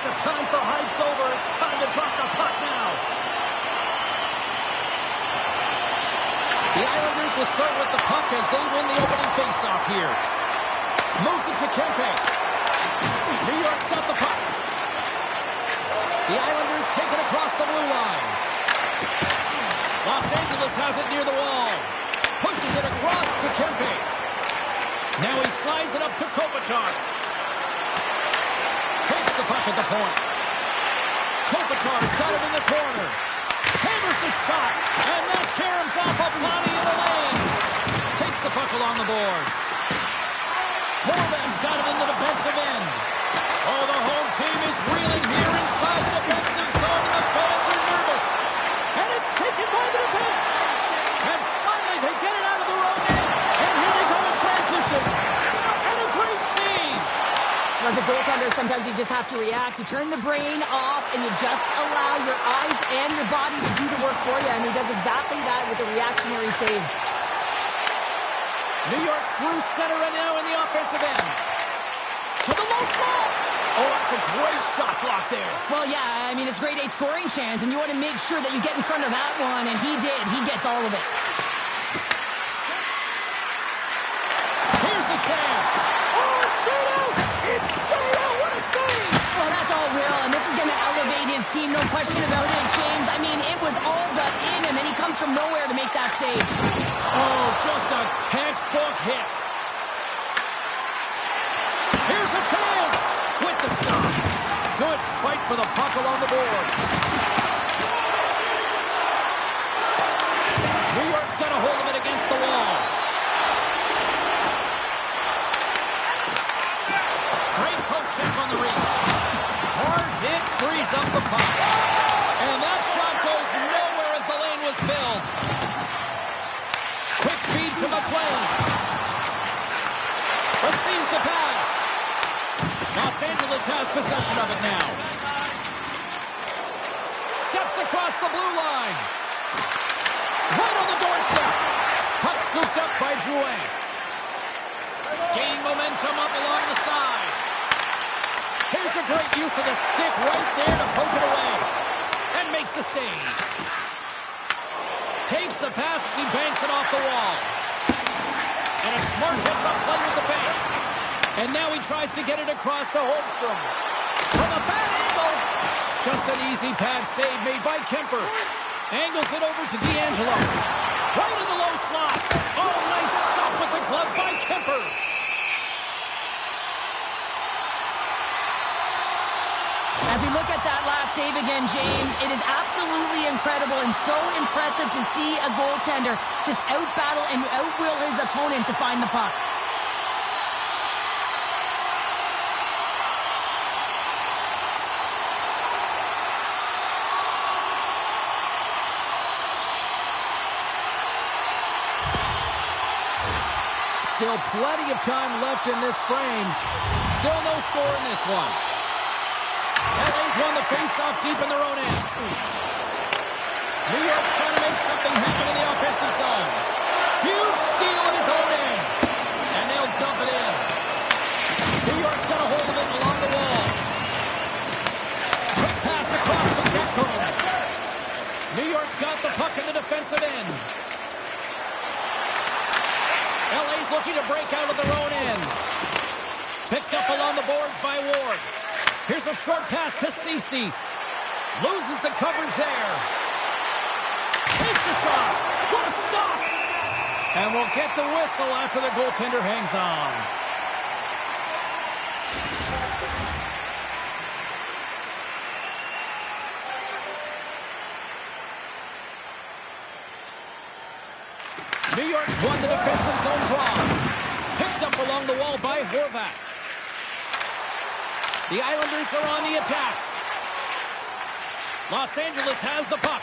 The time for Hyde's over. It's time to drop the puck now. The Islanders will start with the puck as they win the opening faceoff here. Moves it to Kempe. New York's got the puck. The Islanders take it across the blue line. Los Angeles has it near the wall. Pushes it across to Kempe. Now he slides it up to Kopitar. Takes the puck at the point. Kopitar's got it in the corner. Hammers the shot. And that caroms off a body in the lane. Takes the puck along the boards. Horvan's got it in the defensive end. Oh, the home team is reeling here inside the defensive zone. And the fans are nervous. And it's taken by the defense. And finally they get it out of the road net. And here they go in transition. And a great save. As a goaltender, sometimes you just have to react. You turn the brain off and you just allow your eyes and your body to do the work for you. And he does exactly that with a reactionary save. New York's through center and now in the offensive end. To the low slot. Oh, that's a great shot block there. Well, yeah, I mean, it's grade A scoring chance, and you want to make sure that you get in front of that one, and he did. He gets all of it. Here's a chance. Oh, it stayed out. It stayed out. What a save. Well, that's all Will, and this is going to elevate his team, no question about it, James. I mean, it was all but in, and then he comes from nowhere to make that save. Oh, just a textbook hit. Here's a chance with the stop. Good fight for the puck along the boards. New York's got a hold of it against the wall. Great poke check on the reach. Hard hit frees up the puck. And that shot goes nowhere as the lane was filled. Quick feed to McLean. Receives the pass. Los Angeles has possession of it now. Steps across the blue line. Right on the doorstep. Puck scooped up by Jouet. Gaining momentum up along the side. Here's a great use of the stick right there to poke it away. And makes the save. Takes the pass as he banks it off the wall. And a smart heads-up play with the bank. And now he tries to get it across to Holmstrom. From a bad angle. Just an easy pad save made by Kemper. Angles it over to D'Angelo. Right in the low slot. Oh, nice stop with the glove by Kemper. As we look at that last save again, James, it is absolutely incredible and so impressive to see a goaltender just out-battle and out-will his opponent to find the puck. Still plenty of time left in this frame. Still no score in this one. LA's won the face-off deep in their own end. New York's trying to make something happen in the offensive zone. Huge steal at his own end. And they'll dump it in. New York's got a hold of it along the wall. Quick pass across to Gekko. New York's got the puck in the defensive end. LA's looking to break out of their own end. Picked up along the boards by Ward. Here's a short pass to Ceci. Loses the coverage there. Takes a shot. What a stop. And we'll get the whistle after the goaltender hangs on. New York's won the defensive zone draw. Picked up along the wall by Horvat. The Islanders are on the attack. Los Angeles has the puck.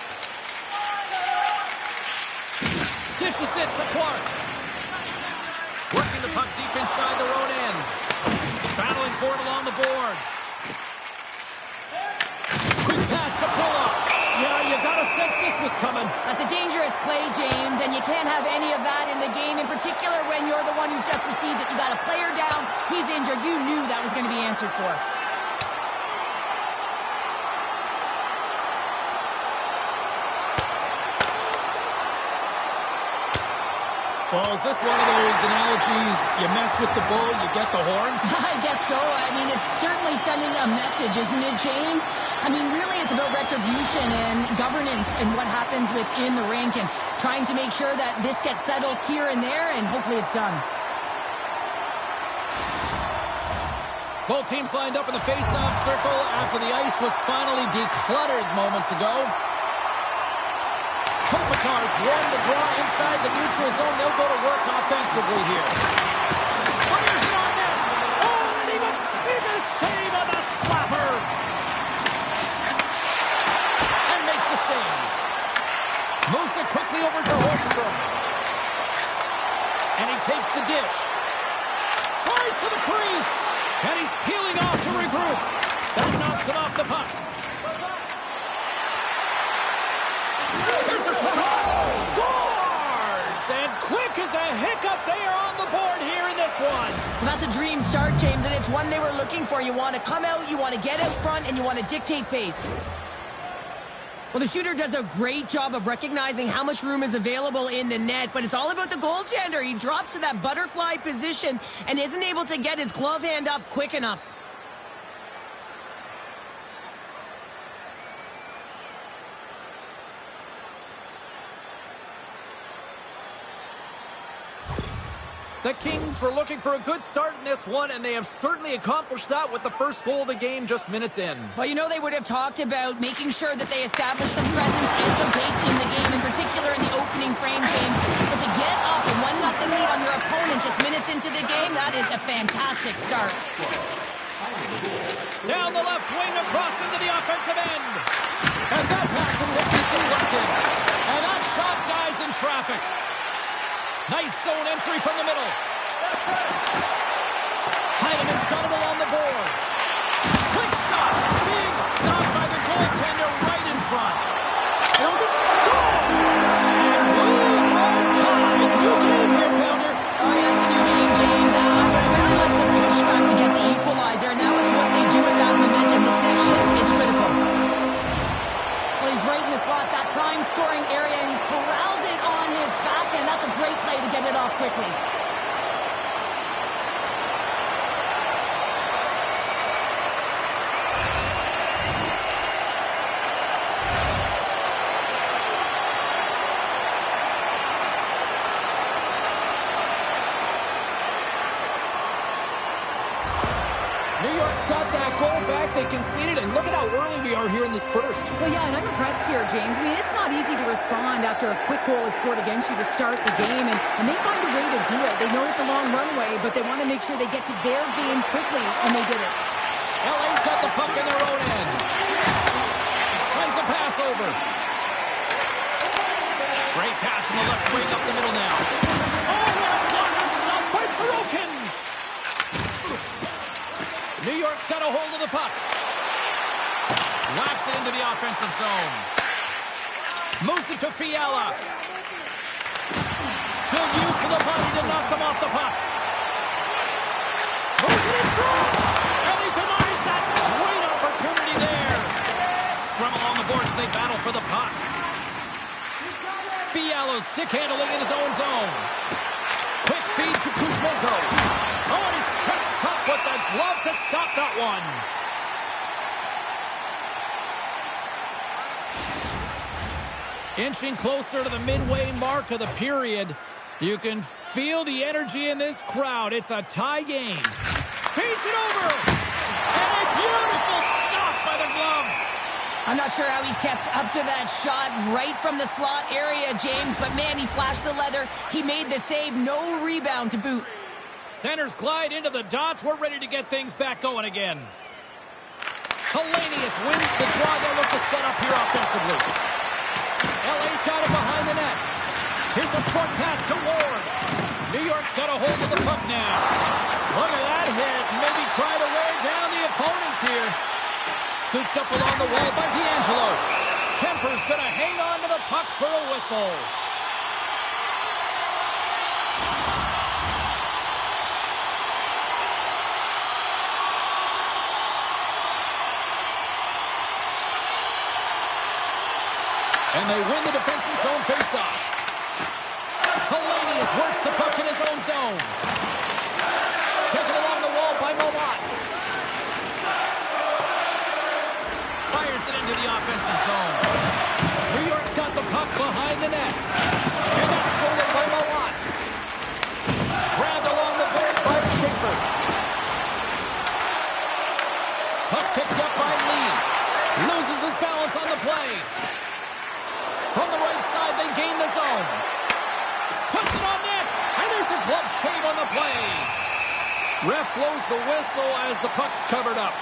Dishes it to Clark. Working the puck deep inside their own end. Battling for it along the boards. Quick pass to Pulla. Yeah, you got a sense this was coming. That's a dangerous play, James, and you can't have any of that in the game, in particular when you're the one who's just received it. You got a player down, he's injured. You knew that was going to be answered for. Well, is this one of those analogies, you mess with the bull, you get the horns? I guess so. I mean, it's certainly sending a message, isn't it, James? I mean, really, it's about retribution and governance and what happens within the rink and trying to make sure that this gets settled here and there, and hopefully it's done. Both teams lined up in the face-off circle after the ice was finally decluttered moments ago. Kopitar's won the draw inside the neutral zone. They'll go to work offensively here. Fires it on net. Oh, and even the save on the slapper. And makes the save. Moves it quickly over to Holmstrom. And he takes the dish. Tries to the crease. And he's peeling off to regroup. That knocks it off the puck. Here's a shot. Scores! And quick as a hiccup, they are on the board here in this one. Well, that's a dream start, James, and it's one they were looking for. You want to come out, you want to get out front, and you want to dictate pace. Well, the shooter does a great job of recognizing how much room is available in the net, but it's all about the goaltender. He drops to that butterfly position and isn't able to get his glove hand up quick enough. The Kings were looking for a good start in this one, and they have certainly accomplished that with the first goal of the game just minutes in. Well, you know, they would have talked about making sure that they established some presence and some pace in the game, in particular in the opening frame, James. But to get off a 1-0 lead on your opponent just minutes into the game, that is a fantastic start. Down the left wing, across into the offensive end. And that pass attempt is deflected. And that shot dies in traffic. Nice zone entry from the middle. Heineman's got it along the boards. Quick shot. Big stop by the goaltender right in front. I don't think... Scores! And we are tied. New game here, Pounder. Oh, yeah, it's a new game, James. But I really like the pushback to get the equalizer. Now it's what they do with that momentum. This next shift is critical. Well, he's right in the slot, that prime scoring area, and he corrals it on his backhand. That's a great play to get it off quickly. New York's got that goal back. They conceded, and look at how early we are here in this first. Well, yeah, and I'm impressed here, James. I mean, it's not easy to respond after a quick goal is scored against you to start the game, and they find a way to do it. They know it's a long runway, but they want to make sure they get to their game quickly, and they did it. LA's got the puck in their own end. Sends a pass over. Great pass from the left wing up the middle now. Oh, that blocker stopped by Sorokin. New York's got a hold of the puck. Knocks it into the offensive zone. Moves it to Fiala. Good use of the body to knock them off the puck. Moves it in front. And he denies that great opportunity there. Scrum along the boards. They battle for the puck. Fiala stick handling in his own zone. Quick feed to Kuzmenko. Oh, and he steps up with the glove to stop that one. Inching closer to the midway mark of the period. You can feel the energy in this crowd. It's a tie game. Feeds it over. And a beautiful stop by the glove. I'm not sure how he kept up to that shot right from the slot area, James, but man, he flashed the leather. He made the save. No rebound to boot. Centers glide into the dots. We're ready to get things back going again. Hellenius wins the draw. They'll look to set up here offensively. LA's got it behind the net. Here's a short pass to Ward. New York's got a hold of the puck now. Look at that hit. Maybe try to wear down the opponents here. Scooped up along the wall by D'Angelo. Kemper's going to hang on to the puck for a whistle. And they win the defensive zone faceoff. Hellenius works zone. Taken along the wall by Mobot. Fires it into the offensive zone. New York's got the puck behind the net. And that's stolen by Mobot. Grabbed along the board by Schaefer. Puck picked up by Lee. Loses his balance on the play. From the right side, they gain the zone. Puts it on net. And there's a glove save on the play. Ref blows the whistle as the puck's covered up.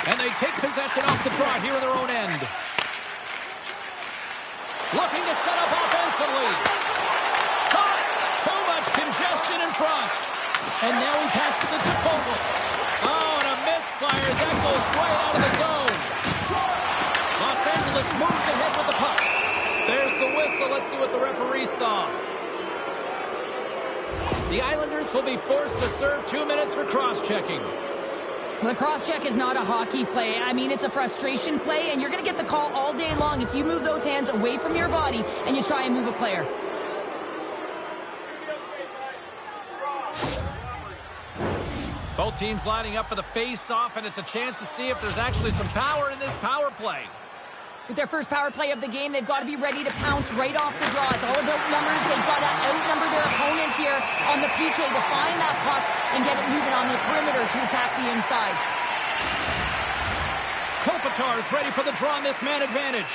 And they take possession off the draw here in their own end. Looking to set up offensively. Shot! Too much congestion in front. And now he passes it to Fogle. Oh, and a misfire. That goes right out of the zone. Los Angeles moves ahead with the puck. There's the whistle. Let's see what the referee saw. The Islanders will be forced to serve 2 minutes for cross-checking. Well, the cross-check is not a hockey play. I mean, it's a frustration play, and you're going to get the call all day long if you move those hands away from your body and you try and move a player. Both teams lining up for the face-off, and it's a chance to see if there's actually some power in this power play. With their first power play of the game, they've got to be ready to pounce right off the draw. It's all about numbers. They've got to outnumber their opponent here on the PK to find that puck and get it moving on the perimeter to attack the inside. Kopitar's ready for the draw on this man advantage.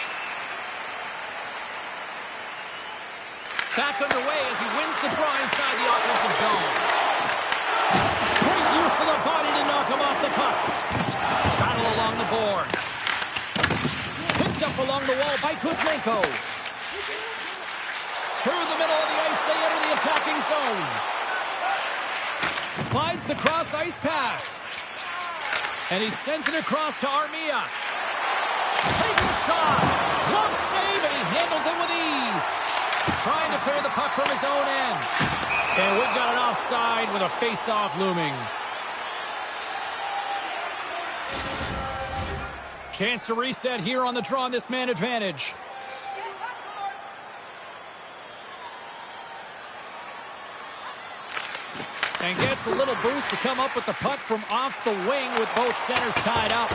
Back underway as he wins the draw inside the offensive zone. Great use of the body to knock him off the puck. Battle along the boards. Picked up along the wall by Kuzmenko. Through the middle of the ice, they enter the attacking zone. Slides the cross-ice pass. And he sends it across to Armia. Takes a shot. Glove save, and he handles it with ease. Trying to clear the puck from his own end. And we've got an offside with a face-off looming. Chance to reset here on the draw on this man advantage. And gets a little boost to come up with the puck from off the wing with both centers tied up.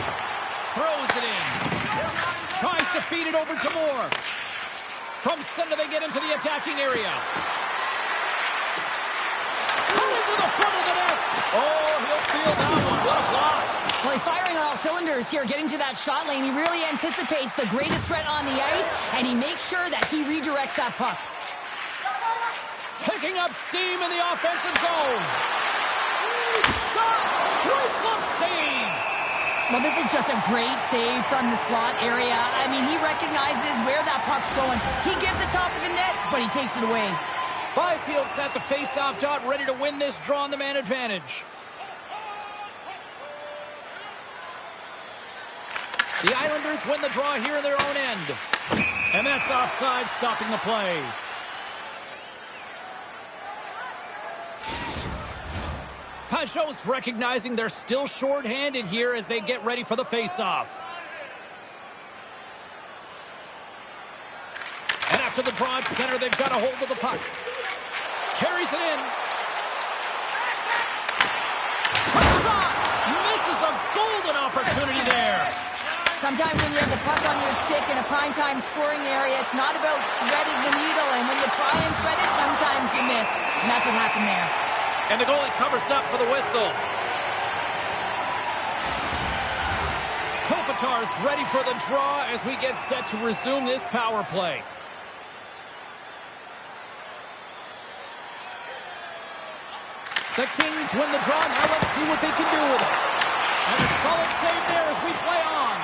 Throws it in. Tries to feed it over to Moore. From center they get into the attacking area. Into the front of the net. Oh, he'll feel that one. What a block. Well, he's firing on all cylinders here, getting to that shot lane. He really anticipates the greatest threat on the ice, and he makes sure that he redirects that puck. Picking up steam in the offensive zone. Shot! Great glove save! Well, this is just a great save from the slot area. I mean, he recognizes where that puck's going. He gives the top of the net, but he takes it away. Byfield's at the face-off dot, ready to win this draw on the man advantage. The Islanders win the draw here in their own end. And that's offside, stopping the play. Pajot's recognizing they're still short-handed here as they get ready for the face-off. And after the draw at center, they've got a hold of the puck. Carries it in. Quick shot! Misses a golden opportunity there. Sometimes when you have the puck on your stick in a prime-time scoring area, it's not about threading the needle. And when you try and thread it, sometimes you miss. And that's what happened there. And the goalie covers up for the whistle. Kopitar's ready for the draw as we get set to resume this power play. The Kings win the draw. Now let's see what they can do with it. And a solid save there as we play on.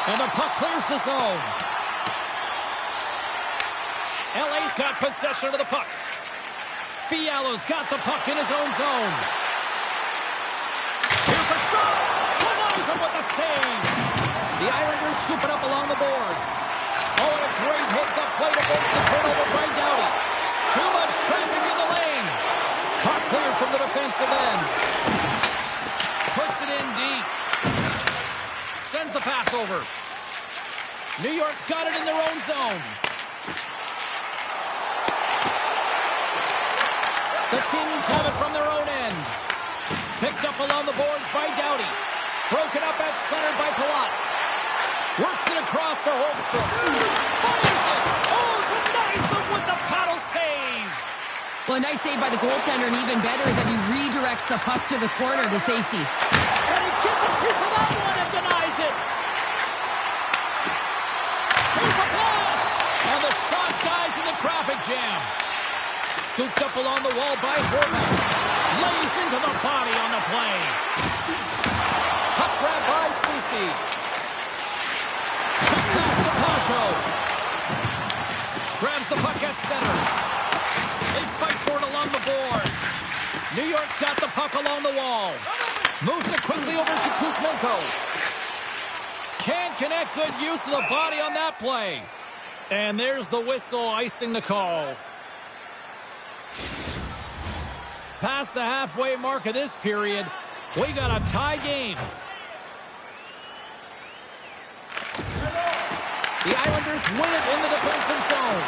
And the puck clears the zone. LA's got possession of the puck. Fialo's got the puck in his own zone. Here's a shot. Denies him with a save. The Islanders scoop it up along the boards. Oh, and a great hits-up play to force the turnover by Doughty. Too much traffic in the lane. Puck cleared from the defensive end. Puts it in deep. sends the pass over. New York's got it in their own zone. The Kings have it from their own end. Picked up along the boards by Doughty. Broken up at center by Palat. Works it across to Holmstrom. Finds it. Oh, denies them with the paddle save. Well, a nice save by the goaltender, and even better is that he redirects the puck to the corner to safety. And he gets a piece of that one and denies it. Here's a blast. And the shot dies in the traffic jam. Scooped up along the wall by Horvath. Lays into the body on the play. Puck grab by Soucy. Pass to Pasho. Grabs the puck at center. They fight for it along the boards. New York's got the puck along the wall. Moves it quickly over to Kuzmenko. Can't connect. Good use of the body on that play. And there's the whistle icing the call. Past the halfway mark of this period, we got a tie game. The Islanders win it in the defensive zone.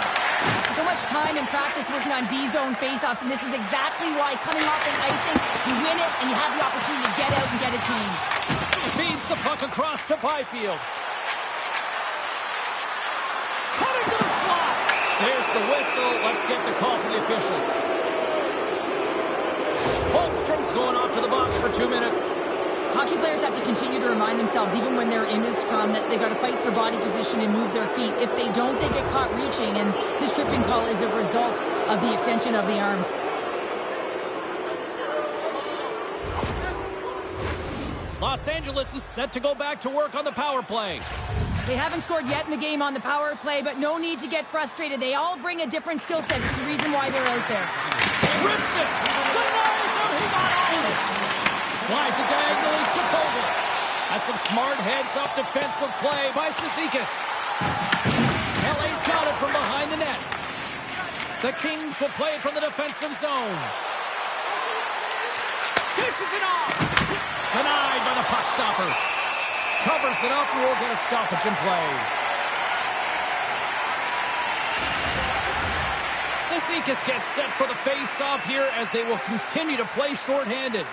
So much time and practice working on D-zone faceoffs, and this is exactly why coming off an icing, you win it and you have the opportunity to get out and get it changed. Feeds the puck across to Byfield. Cutting to the slot. There's the whistle. Let's get the call from the officials. Holmstrom's going off to the box for 2 minutes. Hockey players have to continue to remind themselves, even when they're in a scrum, that they got to fight for body position and move their feet. If they don't, they get caught reaching, and this tripping call is a result of the extension of the arms. Los Angeles is set to go back to work on the power play. They haven't scored yet in the game on the power play, but no need to get frustrated. They all bring a different skill set. It's the reason why they're out there. Rips it. Denies him. He got on it. Slides it diagonally to Vogel. That's some smart heads-up defensive play by Cizikas. LA's got it from behind the net. The Kings will play it from the defensive zone. Dishes it off. Denied by the puck stopper. Covers it up and we'll get a stoppage in play. Cizikas gets set for the face-off here as they will continue to play shorthanded.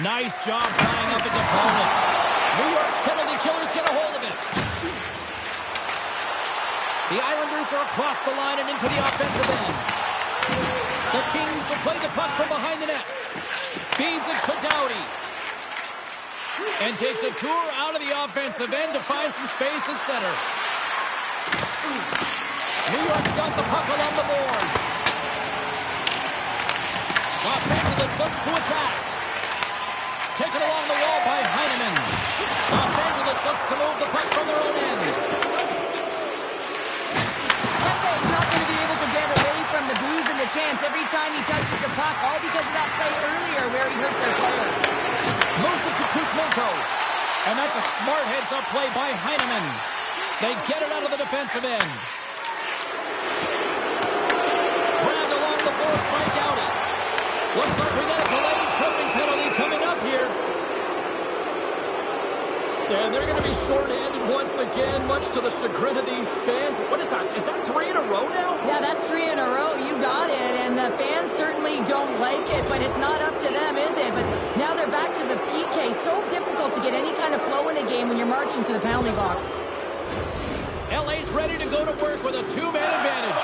Nice job tying up his opponent. New York's penalty killers get a hold of it. The Islanders are across the line and into the offensive end. The Kings will play the puck from behind the net. Feeds it to Doughty. And takes a tour out of the offensive end to find some space at center. New York's got the puck along the boards. Los Angeles looks to attack. Taken along the wall by Heineman. Los Angeles looks to move the puck from their own end. Pepe's not going to be able to get away from the booze and the chance every time he touches the puck, all because of that play earlier where he hurt their player. Moves it to Kuzmenko. And that's a smart heads-up play by Heineman. They get it out of the defensive end. Grabbed along the boards by Doughty. Looks like we got a delayed tripping penalty coming up here. And they're going to be shorthanded once again, much to the chagrin of these fans. What is that? Is that 3 in a row now? Yeah, that's 3 in a row. You got it. And the fans certainly don't like it, but it's not up to them, is it? But now they're back to the PK. So difficult to get any kind of flow in a game when you're marching to the penalty box. LA's ready to go to work with a 2-man advantage.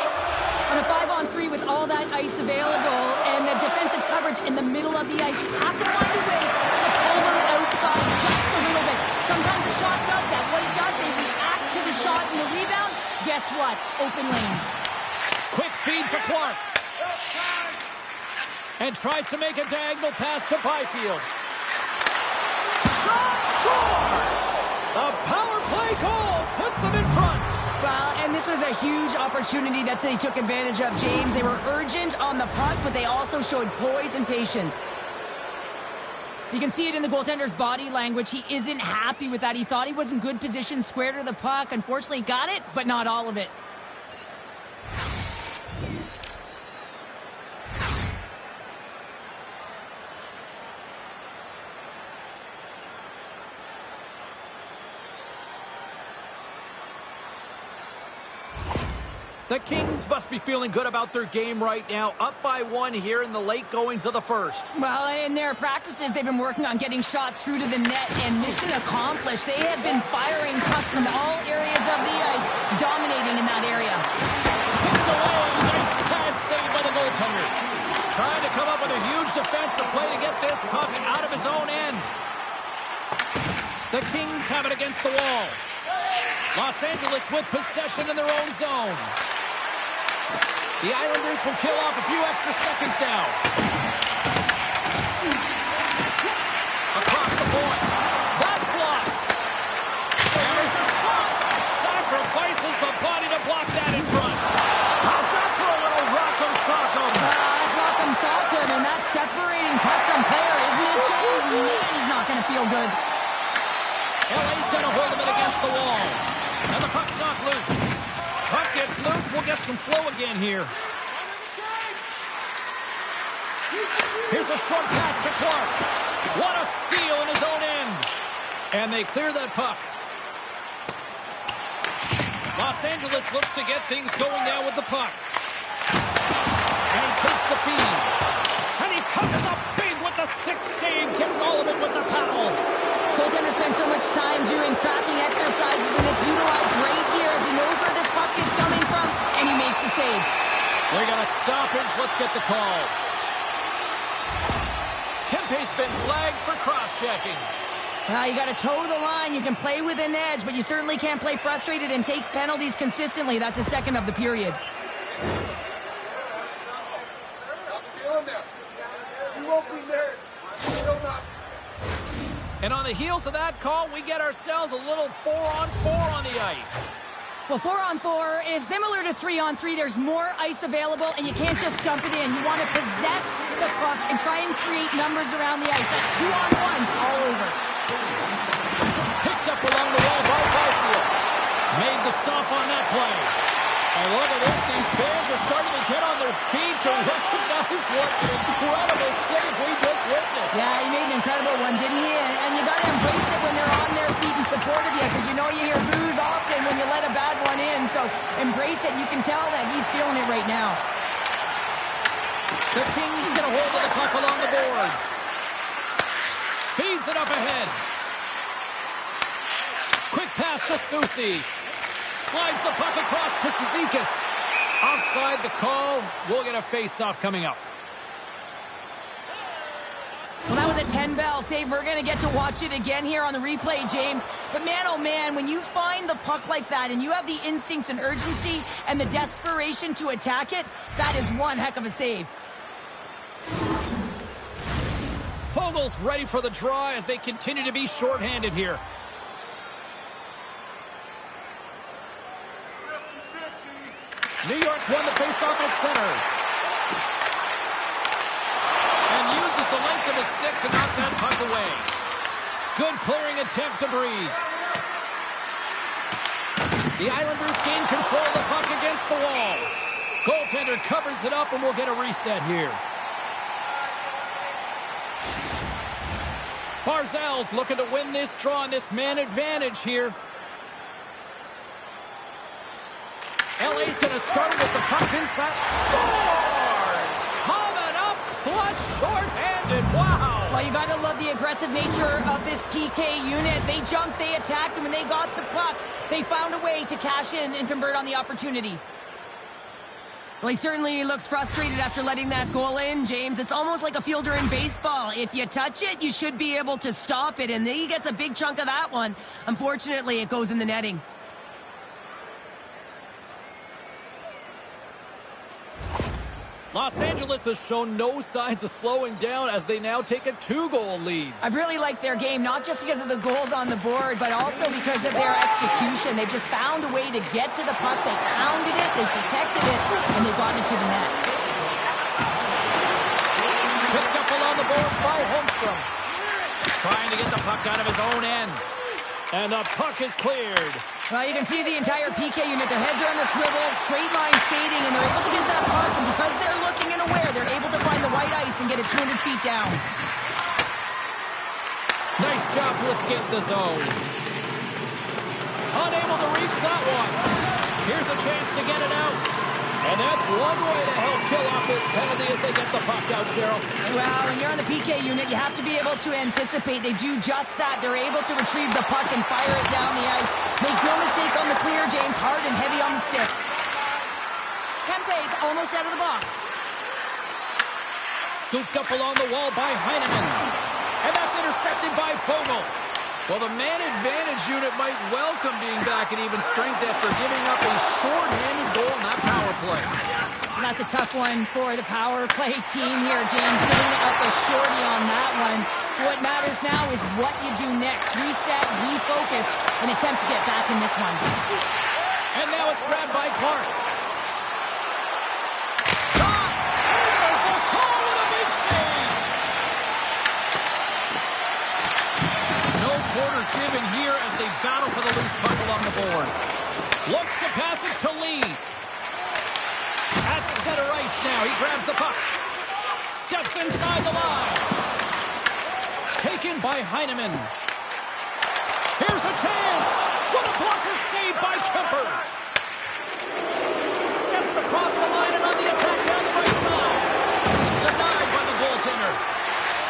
On a 5-on-3 with all that ice available and the defensive coverage in the middle of the ice, you have to find a way to pull them outside just a little bit. Sometimes the shot does that. What it does, they react to the shot and the rebound. Guess what? Open lanes. Quick feed to Clark. And tries to make a diagonal pass to Byfield. Shot scores! A power play goal puts them in front. Well, and this was a huge opportunity that they took advantage of, James. They were urgent on the puck, but they also showed poise and patience. You can see it in the goaltender's body language. He isn't happy with that. He thought he was in good position, square to the puck. Unfortunately, got it, but not all of it. The Kings must be feeling good about their game right now. Up by 1 here in the late goings of the first. Well, in their practices, they've been working on getting shots through to the net, and mission accomplished. They have been firing pucks from all areas of the ice, dominating in that area. Kicked away. Nice pad save by the goaltender. Trying to come up with a huge defensive play to get this puck out of his own end. The Kings have it against the wall. Los Angeles with possession in their own zone. The Islanders will kill off a few extra seconds now. Across the point. That's blocked. And there's a shot. Sacrifices the body to block that in front. How's that for a little rock'em sock'em? That's rock'em sock'em, and that's separating puck from player, isn't it, James? Man, he's not going to feel good. LA's got to hold him against the wall. And the puck's knocked loose. Puck gets loose. We'll get some flow again here. Here's a short pass to Clark. What a steal in his own end. And they clear that puck. Los Angeles looks to get things going now with the puck. And he takes the feed. And he comes up big with the stick save. Getting all of it with the paddle. Goaltender spends so much time doing tracking exercises, and it's utilized right here as he knows where this puck is coming from, and he makes the save. They got a stoppage. Let's get the call. Kempe's been flagged for cross-checking. Well, you got to toe the line. You can play with an edge, but you certainly can't play frustrated and take penalties consistently. That's the second of the period. You won't be there. You will not. And on the heels of that call, we get ourselves a little 4-on-4 on the ice. Well, 4-on-4 is similar to 3-on-3. There's more ice available, and you can't just dump it in. You want to possess the puck and try and create numbers around the ice. That's 2-on-1s all over. Picked up along the wall by Barfield. Made the stop on that play. And look at this. These fans are starting to get on their feet to recognize what an incredible save we just witnessed. Yeah, he made an incredible one, didn't he? And you got to embrace it when they're on their feet in support of you, because you know you hear boos often when you let a bad one in. So embrace it. You can tell that he's feeling it right now. The Kings get a hold of the puck along the boards. Feeds it up ahead. Quick pass to Soucy. Slides the puck across to Cizikas. Offside the call. We'll get a face-off coming up. Well, that was a 10-bell save. We're going to get to watch it again here on the replay, James. But man, oh man, when you find the puck like that and you have the instincts and urgency and the desperation to attack it, that is one heck of a save. Fogel's ready for the draw as they continue to be shorthanded here. New York's won the faceoff at center. And uses the length of his stick to knock that puck away. Good clearing attempt to breathe. The Islanders gain control of the puck against the wall. Goaltender covers it up, and we'll get a reset here. Barzal's looking to win this draw on this man advantage here. LA's going to start with the puck inside. Scores! Coming up clutch, short-handed. Wow! Well, you got to love the aggressive nature of this PK unit. They jumped, they attacked, and when they got the puck, they found a way to cash in and convert on the opportunity. Well, he certainly looks frustrated after letting that goal in, James. It's almost like a fielder in baseball. If you touch it, you should be able to stop it, and he gets a big chunk of that one. Unfortunately, it goes in the netting. Los Angeles has shown no signs of slowing down as they now take a 2-goal lead. I've really liked their game, not just because of the goals on the board, but also because of their execution. They've just found a way to get to the puck. They pounded it, they protected it, and they got it to the net. Picked up along the boards by Holmstrom. Trying to get the puck out of his own end. And the puck is cleared. Well, you can see the entire PK unit. Their heads are on the swivel, straight line skating, and they're able to get that puck. And because they're looking and aware, they're able to find the white ice and get it 200 feet down. Nice job to escape the zone. Unable to reach that one. Here's a chance to get it out. And that's one way to help kill off this penalty as they get the puck out, Cheryl. Well, when you're on the PK unit, you have to be able to anticipate. They do just that. They're able to retrieve the puck and fire it down the ice. Makes no mistake on the clear, James. Hard and heavy on the stick. Kempe's almost out of the box. Scooped up along the wall by Heineman. And that's intercepted by Fogle. Well, the man advantage unit might welcome being back at even strength after giving up a short-handed goal in that power play. And that's a tough one for the power play team here, James, giving up a shorty on that one. So what matters now is what you do next. Reset, refocus, and attempt to get back in this one. And now it's grabbed by Clark. Shot! Answers the call with a big save! No quarter given here as they battle for the loose puck along the boards. Looks to pass it to Lee. At center ice now. He grabs the puck. Steps inside the line. Taken by Heineman. Here's a chance. What a blocker save by Kemper. Steps across the line and on the attack down the right side. Denied by the goaltender.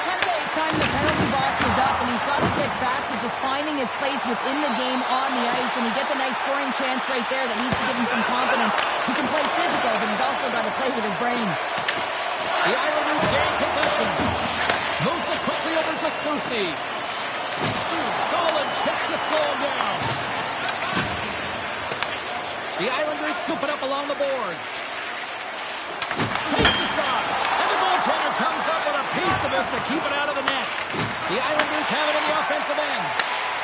Kempe's time the penalty box is up, and he's got to get back to just finding his place within the game on the ice, and he gets a nice scoring chance right there that needs to give him some confidence. He can play physical, but he's also got to play with his brain. The Islanders gain possession. Moves it quickly over to Susi. Solid check to slow him down. The Islanders scoop it up along the boards. Takes a shot. And the goaltender comes up with a piece of it to keep it out of the net. The Islanders have it in the offensive end.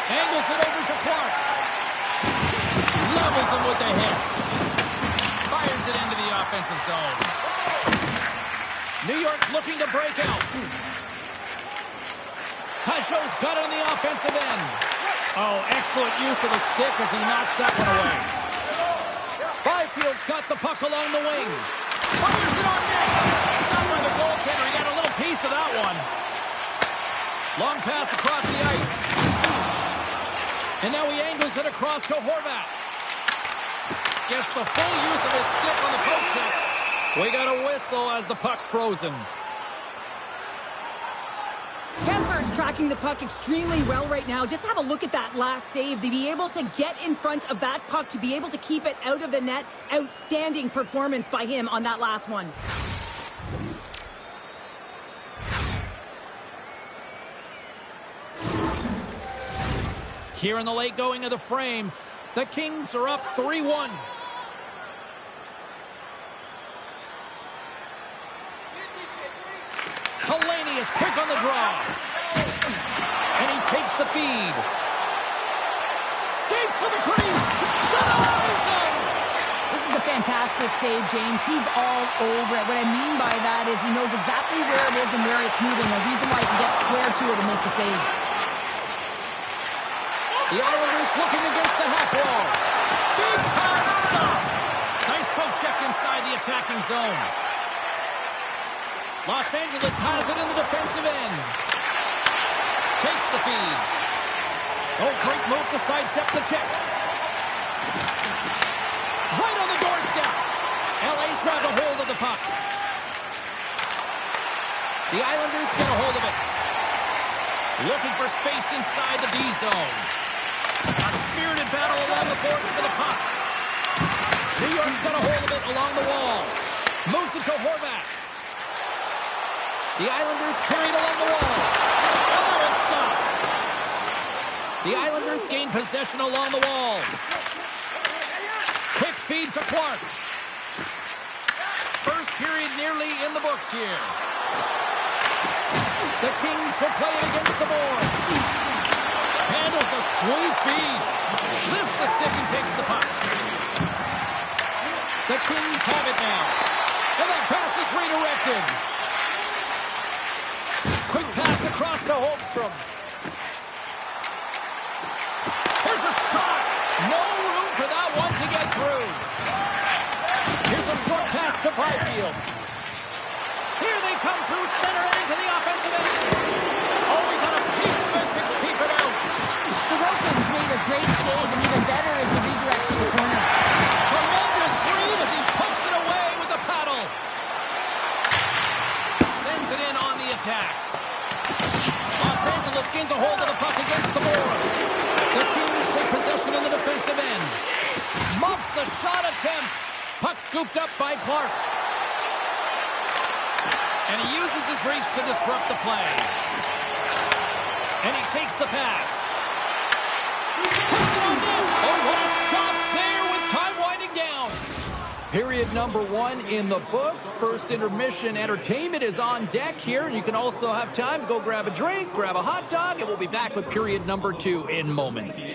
Angles it over to Clark. Levels him with the hit. Fires it into the offensive zone. New York's looking to break out. Pajot's got it on the offensive end. Oh, excellent use of the stick as he knocks that one away. Byfield's got the puck along the wing. Fires it on net. Stopped by the goaltender. He got a little piece of that one. Long pass across the ice. And now he angles it across to Horvat. Gets the full use of his stick on the poke check. We got a whistle as the puck's frozen. Kemper's tracking the puck extremely well right now. Just have a look at that last save. To be able to get in front of that puck, to be able to keep it out of the net, outstanding performance by him on that last one. Here in the late going of the frame, the Kings are up 3-1. Delaney is quick on the draw. And he takes the feed. Skates to the crease. Denies him. This is a fantastic save, James. He's all over it. What I mean by that is he knows exactly where it is and where it's moving. The reason why he can get square to it and make the save. The Islanders looking against the half wall. Big time stop. Nice poke check inside the attacking zone. Los Angeles has it in the defensive end. Takes the feed. Oh, great move to sidestep the check. Right on the doorstep. LA's grabbed a hold of the puck. The Islanders get a hold of it. Looking for space inside the D zone. A spirited battle along the boards for the puck. New York's got a hold of it along the wall. Moves it to Horvat. The Islanders carried along the wall. And that was stopped. The Islanders gain possession along the wall. Quick feed to Clark. First period nearly in the books here. The Kings will play against the boards. Handles a sweet feed. Lifts the stick and takes the puck. The Kings have it now. And that pass is redirected. Quick pass across to Holmstrom. Here's a shot. No room for that one to get through. Here's a short pass to Byfield. Here they come through center and into the offensive end. Oh, we got a piece of it to keep it out. Sorokin's made a great save, and even better is the redirect to the corner. Tremendous read as he pokes it away. attack. Los Angeles gains a hold of the puck against the boards. The Kings take possession in the defensive end. Muffs the shot attempt. Puck scooped up by Clark. And he uses his reach to disrupt the play. And he takes the pass. Puts it on net. Oh, what a stop there with time winding down. Period number 1 in the books. First intermission entertainment is on deck here. You can also have time to go grab a drink, grab a hot dog, and we'll be back with period number 2 in moments.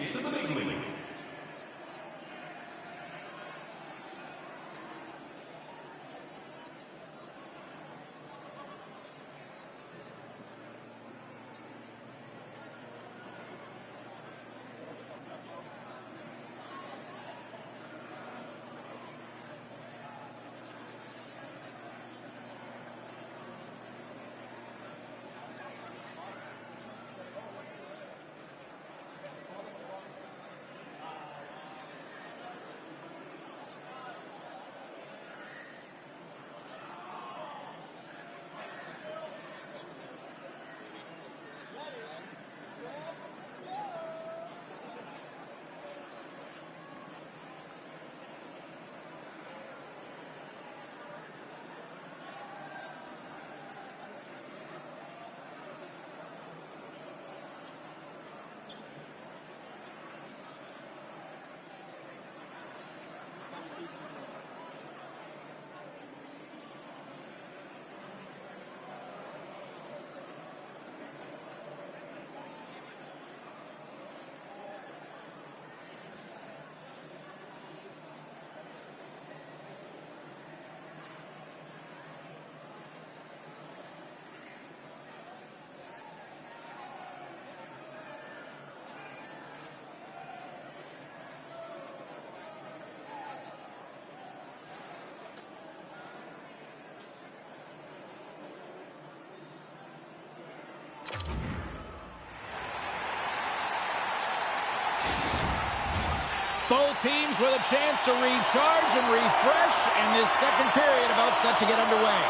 Both teams with a chance to recharge and refresh, and this second period about set to get underway.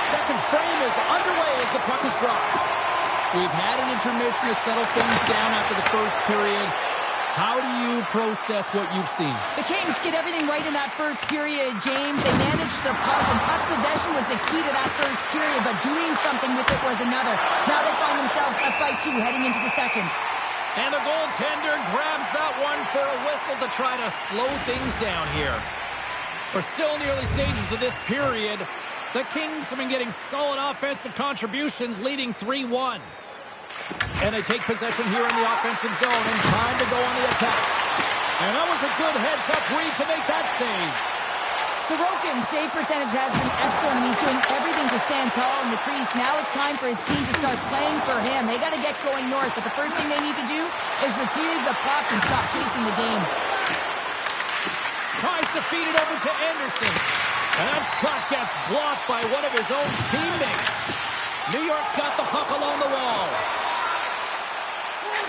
Second frame is underway as the puck is dropped. We've had an intermission to settle things down after the first period. How do you process what you've seen? The Kings did everything right in that first period, James. They managed the puck, and puck possession was the key to that first period, but doing something with it was another. Now they find themselves up by 2 heading into the second. And the goaltender grabs that one for a whistle to try to slow things down here. We're still in the early stages of this period. The Kings have been getting solid offensive contributions, leading 3-1. And they take possession here in the offensive zone, and time to go on the attack. And that was a good heads-up read to make that save. Sorokin's save percentage has been excellent, and he's doing everything to stand tall in the crease. Now it's time for his team to start playing for him. They got to get going north, but the first thing they need to do is retrieve the puck and stop chasing the game. Tries to feed it over to Anderson. And that shot gets blocked by one of his own teammates. New York's got the puck along the wall.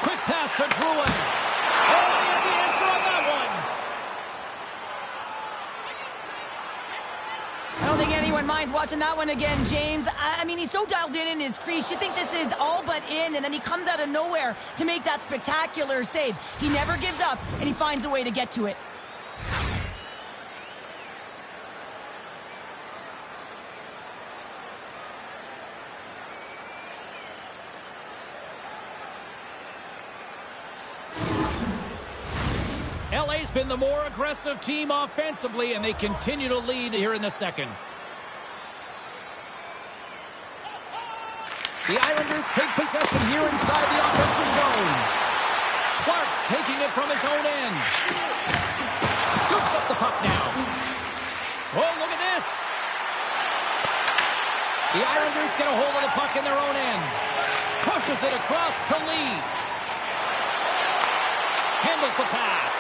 Quick pass to Drouin. Oh, he had the answer on that one. I don't think anyone minds watching that one again, James. I mean, he's so dialed in his crease. You think this is all but in, and then he comes out of nowhere to make that spectacular save. He never gives up, and he finds a way to get to it. LA's been the more aggressive team offensively, and they continue to lead here in the second. The Islanders take possession here inside the offensive zone. Clark's taking it from his own end. Scoops up the puck now. Oh, look at this. The Islanders get a hold of the puck in their own end. Pushes it across to Lee. Handles the pass.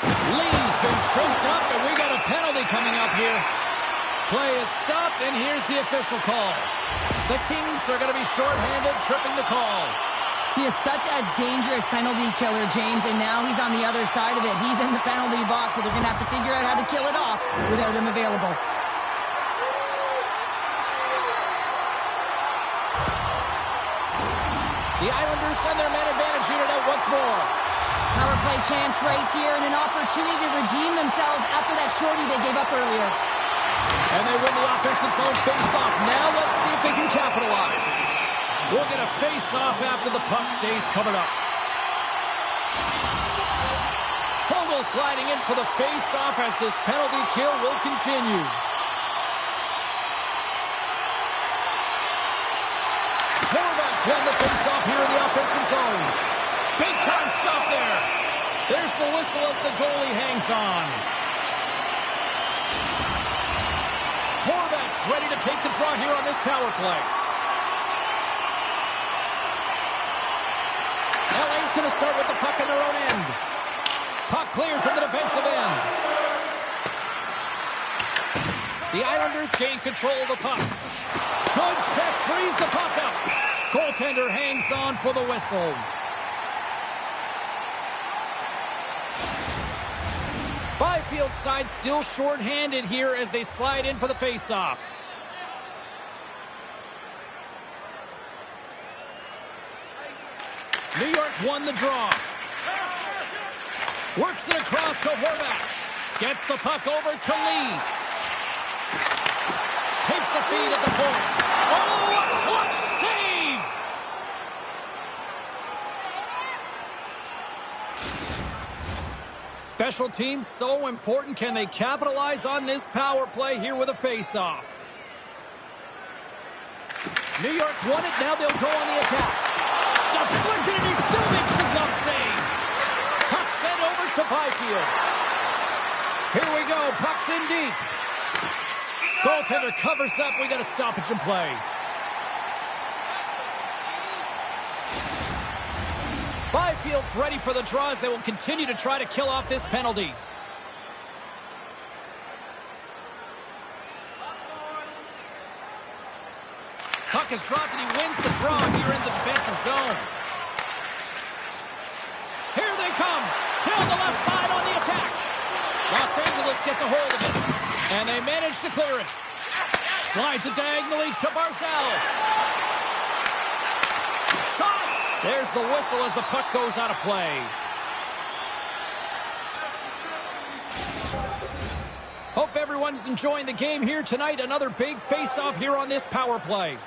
Lee's been tripped up, and we got a penalty coming up here. Play is stopped, and here's the official call. The Kings are going to be shorthanded, tripping the call. He is such a dangerous penalty killer, James, and now he's on the other side of it. He's in the penalty box, so they're going to have to figure out how to kill it off without him available. The Islanders send their man advantage unit out once more. Power play chance right here and an opportunity to redeem themselves after that shorty they gave up earlier. And they win the offensive zone face-off. Now let's see if they can capitalize. We'll get a face-off after the puck stays covered up. Fogel's gliding in for the face-off as this penalty kill will continue. Horvats won the face-off here in the offensive zone. Big-time stop there. There's the whistle as the goalie hangs on. Horvats ready to take the draw here on this power play. LA's going to start with the puck in their own end. Puck cleared from the defensive end. The Islanders gain control of the puck. Good check, frees the puck up. Goaltender hangs on for the whistle. Byfield's side still short-handed here as they slide in for the face-off. New York's won the draw. Works it across to Horvat. Gets the puck over to Lee. Takes the feed at the point. Oh, a clutch save! Special teams so important. Can they capitalize on this power play here with a face-off? New York's won it. Now they'll go on the attack. Deflected, and he still makes the glove save. Puck sent over to Byfield. Here we go. Puck's in deep. Goaltender covers up. We got a stoppage in play. Byfield's ready for the draws. They will continue to try to kill off this penalty. Puck is dropped, and he wins the draw here in the defensive zone. Here they come. Down the left side on the attack. Los Angeles gets a hold of it, and they manage to clear it. Slides it diagonally to Barzal. Shot! There's the whistle as the puck goes out of play. Hope everyone's enjoying the game here tonight. Another big face-off here on this power play.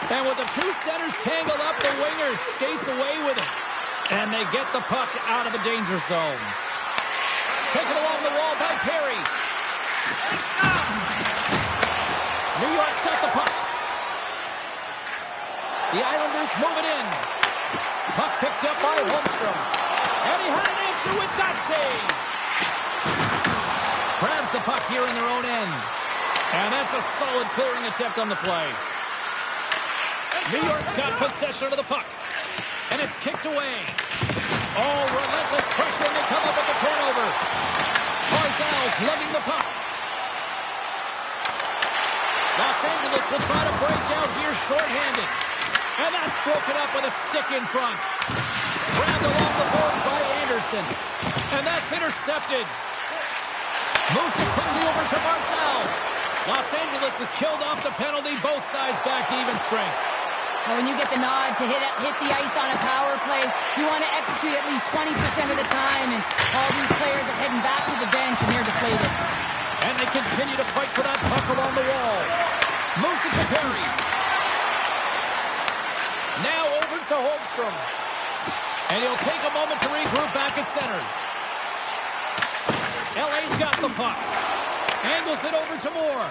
And with the two centers tangled up, the winger skates away with it. And they get the puck out of the danger zone. Taken along the wall by Perry. New York's got the puck. The Islanders move it in. Puck picked up by Holmstrom. And he had an answer with that save. Grabs the puck here in their own end. And that's a solid clearing attempt on the play. New York's got possession of the puck. And it's kicked away. Oh, relentless pressure, and they come up with the turnover. Barzal's lugging the puck. Los Angeles will try to break down here shorthanded. And that's broken up with a stick in front. Grabbed along the boards by Anderson. And that's intercepted. Moves it quickly over to Barzal. Los Angeles has killed off the penalty. Both sides back to even strength. Well, when you get the nod to hit the ice on a power play, you want to execute at least 20% of the time, and all these players are heading back to the bench, and they're deflated. And they continue to fight for that puck along the wall. Moves it to Perry. Now over to Holmstrom. And he'll take a moment to regroup back at center. LA's got the puck. Angles it over to Moore.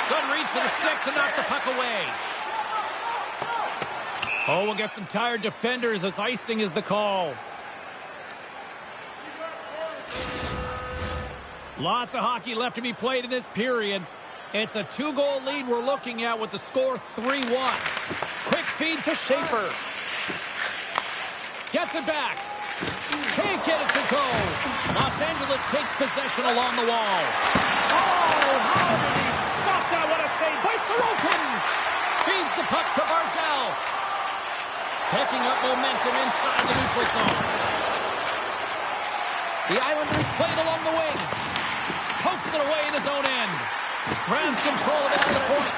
Good reach for the stick to knock the puck away. Oh, we'll get some tired defenders as icing is the call. Lots of hockey left to be played in this period. It's a 2-goal lead we're looking at with the score 3-1. Quick feed to Schaefer. Gets it back. Can't get it to go. Los Angeles takes possession along the wall. Oh, how did he stop that? What a save by Sorokin. Feeds the puck to Barzal. Picking up momentum inside the neutral zone. The Islanders played along the wing. Pokes it away in his own end. Grabs control of it at the point.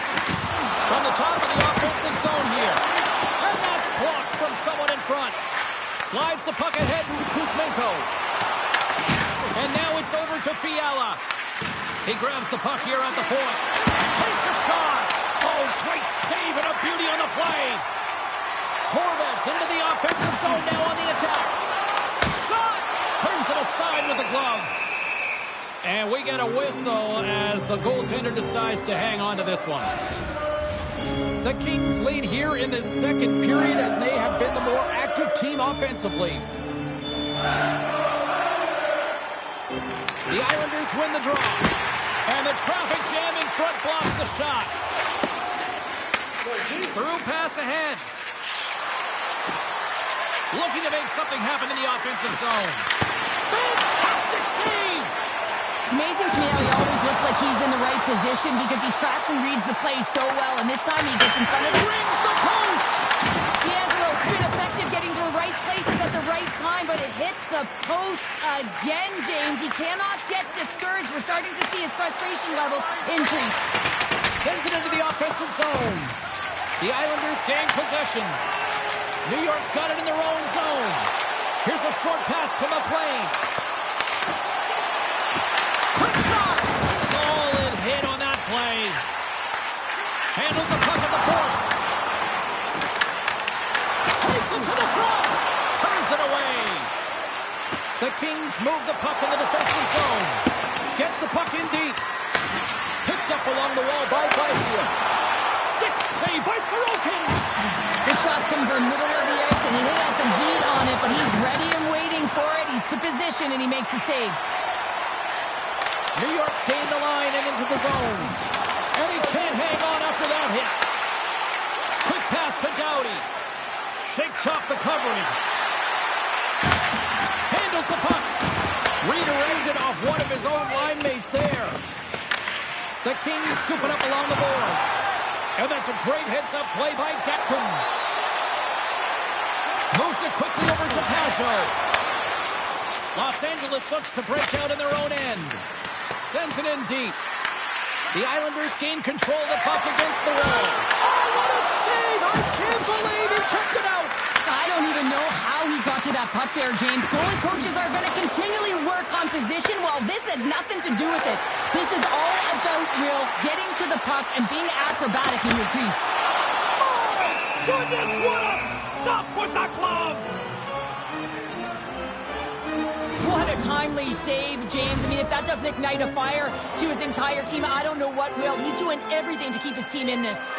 From the top of the offensive zone here. And that's blocked from someone in front. Slides the puck ahead to Kuzmenko. And now it's over to Fiala. He grabs the puck here at the point. Takes a shot. Oh, great save and a beauty on the play. Horvats into the offensive zone now on the attack. Shot! Turns it aside with the glove. And we get a whistle as the goaltender decides to hang on to this one. The Kings lead here in this second period, and they have been the more active team offensively. The Islanders win the draw. And the traffic jam in front blocks the shot. Through pass ahead. Looking to make something happen in the offensive zone. Fantastic save! It's amazing to me how he always looks like he's in the right position because he tracks and reads the play so well, and this time he gets in front of it. Rings the post! D'Angelo's been effective getting to the right places at the right time, but it hits the post again, James. He cannot get discouraged. We're starting to see his frustration levels increase. Sends it into the offensive zone. The Islanders gain possession. New York's got it in their own zone. Here's a short pass to McLean. Quick shot! Solid hit on that play. Handles the puck at the point. Takes it to the front. Turns it away. The Kings move the puck in the defensive zone. Gets the puck in deep. Picked up along the wall by Byfield. Stick save by Sorokin. The shot's coming from the middle of the ice, and he has some heat on it, but he's ready and waiting for it. He's to position, and he makes the save. New York's gained the line and into the zone. And he can't hang on after that hit. Quick pass to Doughty. Shakes off the coverage. Handles the puck. Redirected off one of his own line mates there. The Kings scoop it up along the boards. And that's a great heads-up play by Gatkin. Moves it quickly over to Pajot. Los Angeles looks to break out in their own end. Sends it in deep. The Islanders gain control of the puck against the wall. Oh, what a save! I can't believe he kept it out! I don't even know how he got to that puck there, James. Goalie coaches are going to continually work on position while this has nothing to do with it. This is all about Will getting to the puck and being acrobatic in your crease. My goodness, what a stop with the glove! What a timely save, James. I mean, if that doesn't ignite a fire to his entire team, I don't know what will. He's doing everything to keep his team in this.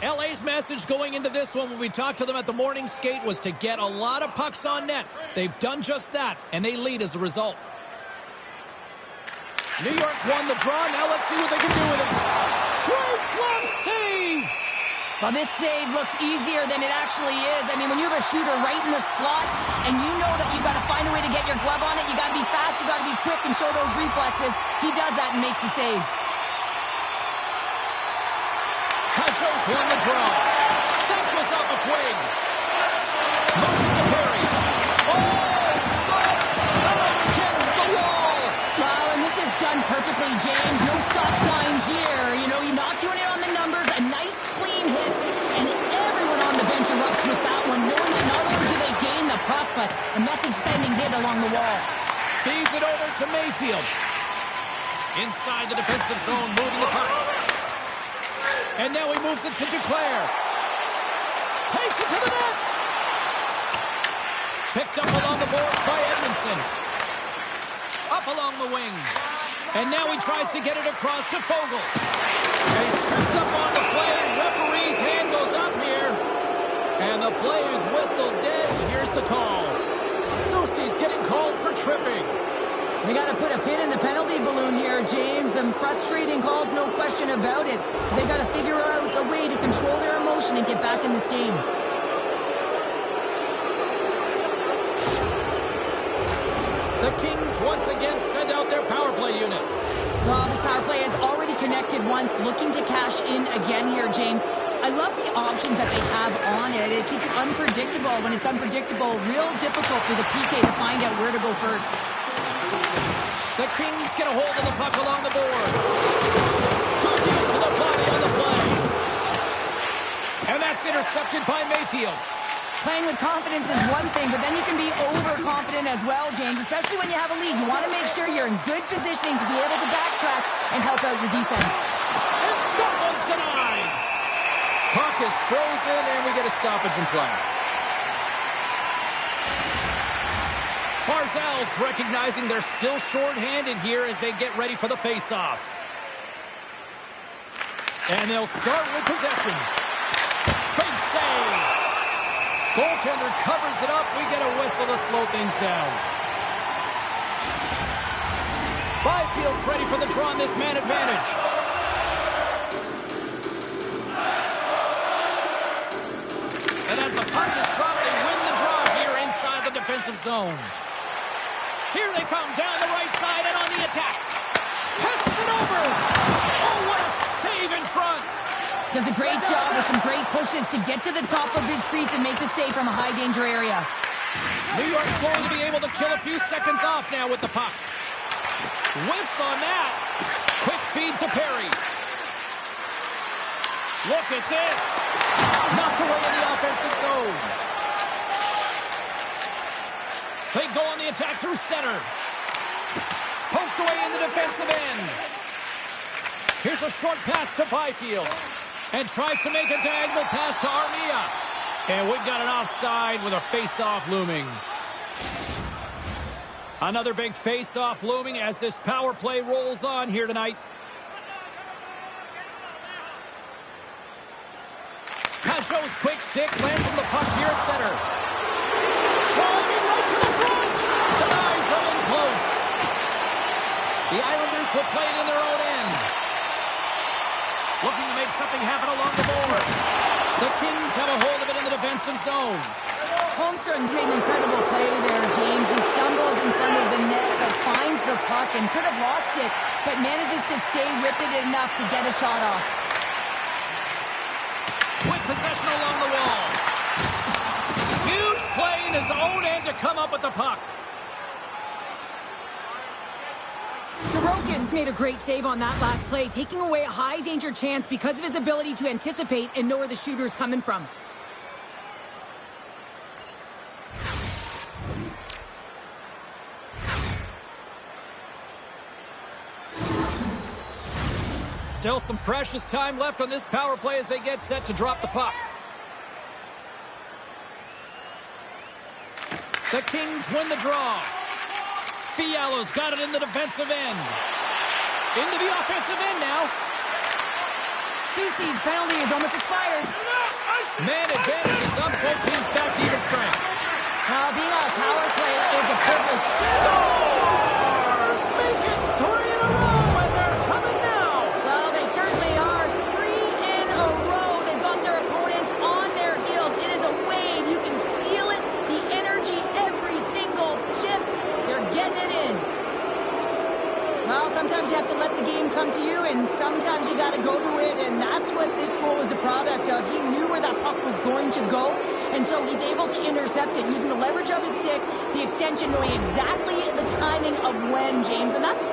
LA's message going into this one when we talked to them at the morning skate was to get a lot of pucks on net. They've done just that, and they lead as a result. New York's won the draw. Now let's see what they can do with it. Great glove save! Well, this save looks easier than it actually is. I mean, when you have a shooter right in the slot and you know that you got to find a way to get your glove on it, you got to be fast, you got to be quick and show those reflexes. He does that and makes the save. Pajot's won the draw. That goes off a twig. Motion to Perry. Against the wall. Wow, and this is done perfectly, James. No stop sign here. You know, you're not doing it on the numbers. A nice, clean hit. And everyone on the bench erupts with that one, knowing that not only do they gain the puck, but a message-sending hit along the wall. Feeds it over to Mayfield. Inside the defensive zone, moving the puck. And now he moves it to Duclair. Takes it to the net. Picked up along the boards by Edmondson. Up along the wing. And now he tries to get it across to Fogle. And he's tripped up on the play. Referee's hand goes up here. And the play is whistled dead. Here's the call. Soucy's getting called for tripping. They got to put a pin in the penalty balloon here, James. The frustrating calls, no question about it. They got to figure out a way to control their emotion and get back in this game. The Kings once again send out their power play unit. Well, this power play has already connected once, looking to cash in again here, James. I love the options that they have on it. It keeps it unpredictable. When it's unpredictable, real difficult for the PK to find out where to go first. The Kings get a hold of the puck along the boards. Good use of the body on the play. And that's intercepted by Mayfield. Playing with confidence is one thing, but then you can be overconfident as well, James, especially when you have a lead. You want to make sure you're in good positioning to be able to backtrack and help out your defense. And that one's denied. Puck is frozen, and we get a stoppage in play. Barzal's recognizing they're still short-handed here as they get ready for the face-off. And they'll start with possession. Big save. Goaltender covers it up. We get a whistle to slow things down. Byfield's ready for the draw on this man advantage. And as the puck is dropped, they win the draw here inside the defensive zone. Here they come down the right side and on the attack. Passes it over. Oh, what a save in front. Does a great job with some great pushes to get to the top of his crease and make the save from a high-danger area. New York's going to be able to kill a few seconds off now with the puck. Whiffs on that. Quick feed to Perry. Look at this. Knocked away in the offensive zone. They go on the attack through center. Poked away in the defensive end. Here's a short pass to Byfield. And tries to make a diagonal pass to Armia. And we've got an offside with a face-off looming. Another big face-off looming as this power play rolls on here tonight. Pajot's quick stick lands on the puck here at center. Driving right to the front. Denies something close. The Islanders will play it in their own end. Looking to make something happen along the boards. The Kings have a hold of it in the defensive zone. Holmstrom's made an incredible play there, James. He stumbles in front of the net, but finds the puck and could have lost it, but manages to stay with it enough to get a shot off. With possession along the wall. Huge play in his own end to come up with the puck. Sorokin's made a great save on that last play, taking away a high-danger chance because of his ability to anticipate and know where the shooter's coming from. Still some precious time left on this power play as they get set to drop the puck. The Kings win the draw. Fialo's got it in the defensive end. Into the offensive end now. Soucy's penalty is almost expired. Man advantage is up. Both teams back to even strength. Being on a power play is a privilege. Stars make it 3 in a row, and they're coming now. Well, they certainly are. 3 in a row. They've got their opponents on their heels. It is a wave. You can feel it. The energy every single shift. They're getting it in. Well, sometimes you have to let the game come to you, and sometimes you got to go to it, and that's what this goal is a product of. He knew where that puck was going to go, and so he's able to intercept it using the leverage of his stick, the extension, knowing exactly the timing of when, James, and that's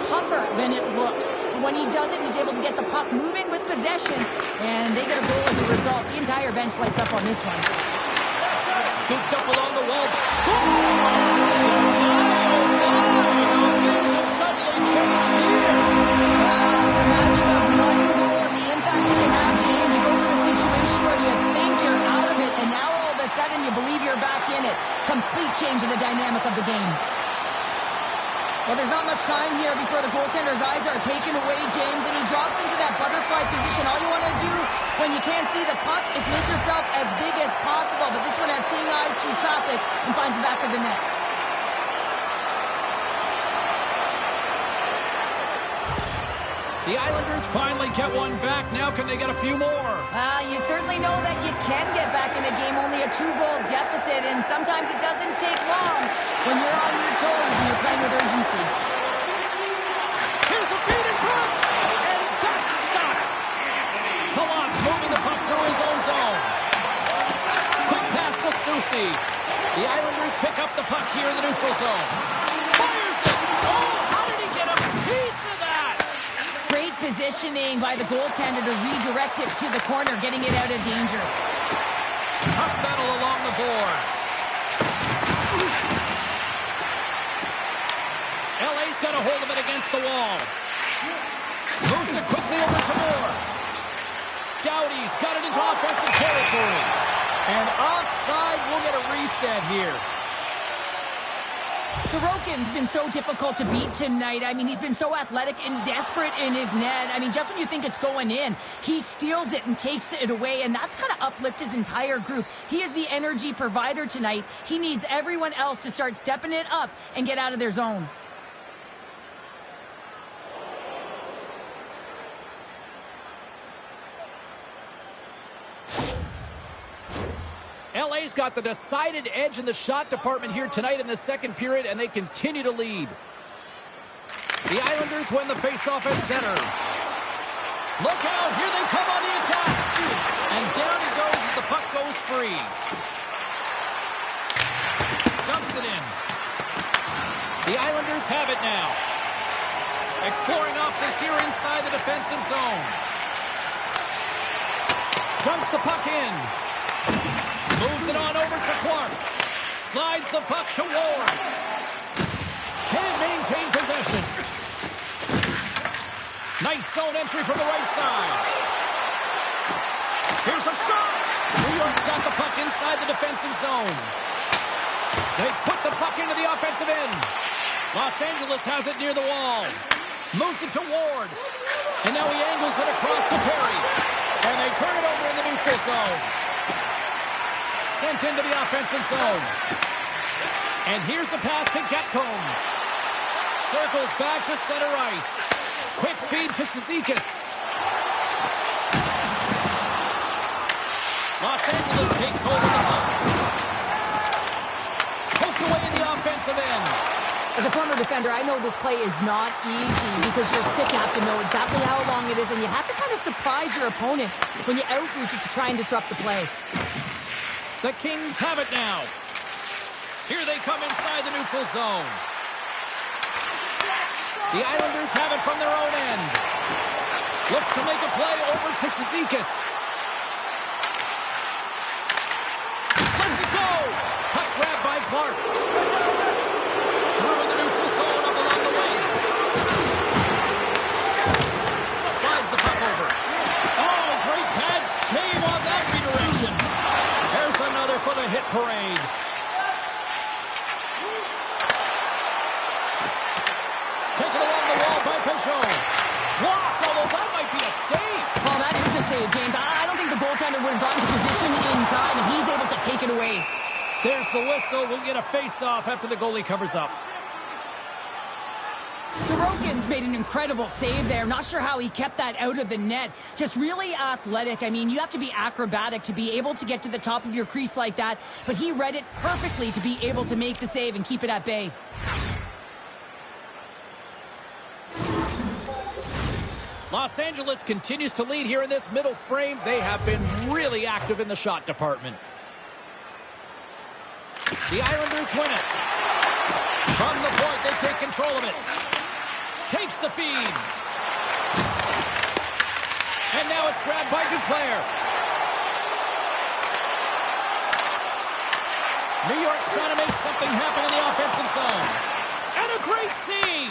tougher than it looks. But when he does it, he's able to get the puck moving with possession, and they get a goal as a result. The entire bench lights up on this one. Scooped up along the wall. Scores! Change here. It's a magic of one goal and the impact you can have, James. You go from a situation where you think you're out of it, and now all of a sudden you believe you're back in it. Complete change of the dynamic of the game. Well, there's not much time here before the goaltender's eyes are taken away, James, and he drops into that butterfly position. All you want to do when you can't see the puck is make yourself as big as possible, but this one has seeing eyes through traffic and finds the back of the net. The Islanders finally get one back. Now can they get a few more? You certainly know that you can get back in a game, only a 2-goal deficit, and sometimes it doesn't take long when you're on your toes and you're playing with urgency. Here's a feed in front, and that's stopped. Collins moving the puck received. The Islanders pick up the puck here in the neutral zone. Fires it! Oh, how did he get a piece of that? Great positioning by the goaltender to redirect it to the corner, getting it out of danger. Puck battle along the boards. LA's got a hold of it against the wall. Moves it quickly over to Moore. Doughty's got it into offensive territory. And offside, we'll get a reset here. Sorokin's been so difficult to beat tonight. I mean, he's been so athletic and desperate in his net. I mean, just when you think it's going in, he steals it and takes it away, and that's kind of uplift his entire group. He is the energy provider tonight. He needs everyone else to start stepping it up and get out of their zone. LA's got the decided edge in the shot department here tonight in the second period, and they continue to lead. The Islanders win the faceoff at center. Look out, here they come on the attack. And down he goes as the puck goes free. Dumps it in. The Islanders have it now. Exploring options here inside the defensive zone. Dumps the puck in. Moves it on over to Clark. Slides the puck to Ward. Can't maintain possession. Nice zone entry from the right side. Here's a shot. New York's got the puck inside the defensive zone. They put the puck into the offensive end. Los Angeles has it near the wall. Moves it to Ward. And now he angles it across to Perry. And they turn it over in the neutral zone. Sent into the offensive zone. And here's the pass to Getcomb. Circles back to center ice. Quick feed to Cizikas. Los Angeles takes hold of the puck. Poked away in the offensive end. As a former defender, I know this play is not easy because you're sick. You have to know exactly how long it is, and you have to kind of surprise your opponent when you outreach it to try and disrupt the play. The Kings have it now. Here they come inside the neutral zone. The Islanders have it from their own end. Looks to make a play over to Cizikas. Lets it go. Puck grabbed by Clark. Through the neutral zone up along the wing. Slides the puck over. Oh, great pad save on that redirection. There's another for the hit parade. Taken along the wall by Peugeot. Blocked, although that might be a save. Well, that is a save, James. I don't think the goaltender would have gotten to position in time, and he's able to take it away. There's the whistle. We'll get a face-off after the goalie covers up. Sorokin's made an incredible save there. Not sure how he kept that out of the net. Just really athletic. I mean, you have to be acrobatic to be able to get to the top of your crease like that, but he read it perfectly to be able to make the save and keep it at bay. Los Angeles continues to lead here in this middle frame. They have been really active in the shot department. The Islanders win it. From the point, they take control of it. Takes the feed. And now it's grabbed by Duclair. New York's trying to make something happen in the offensive zone. And a great save.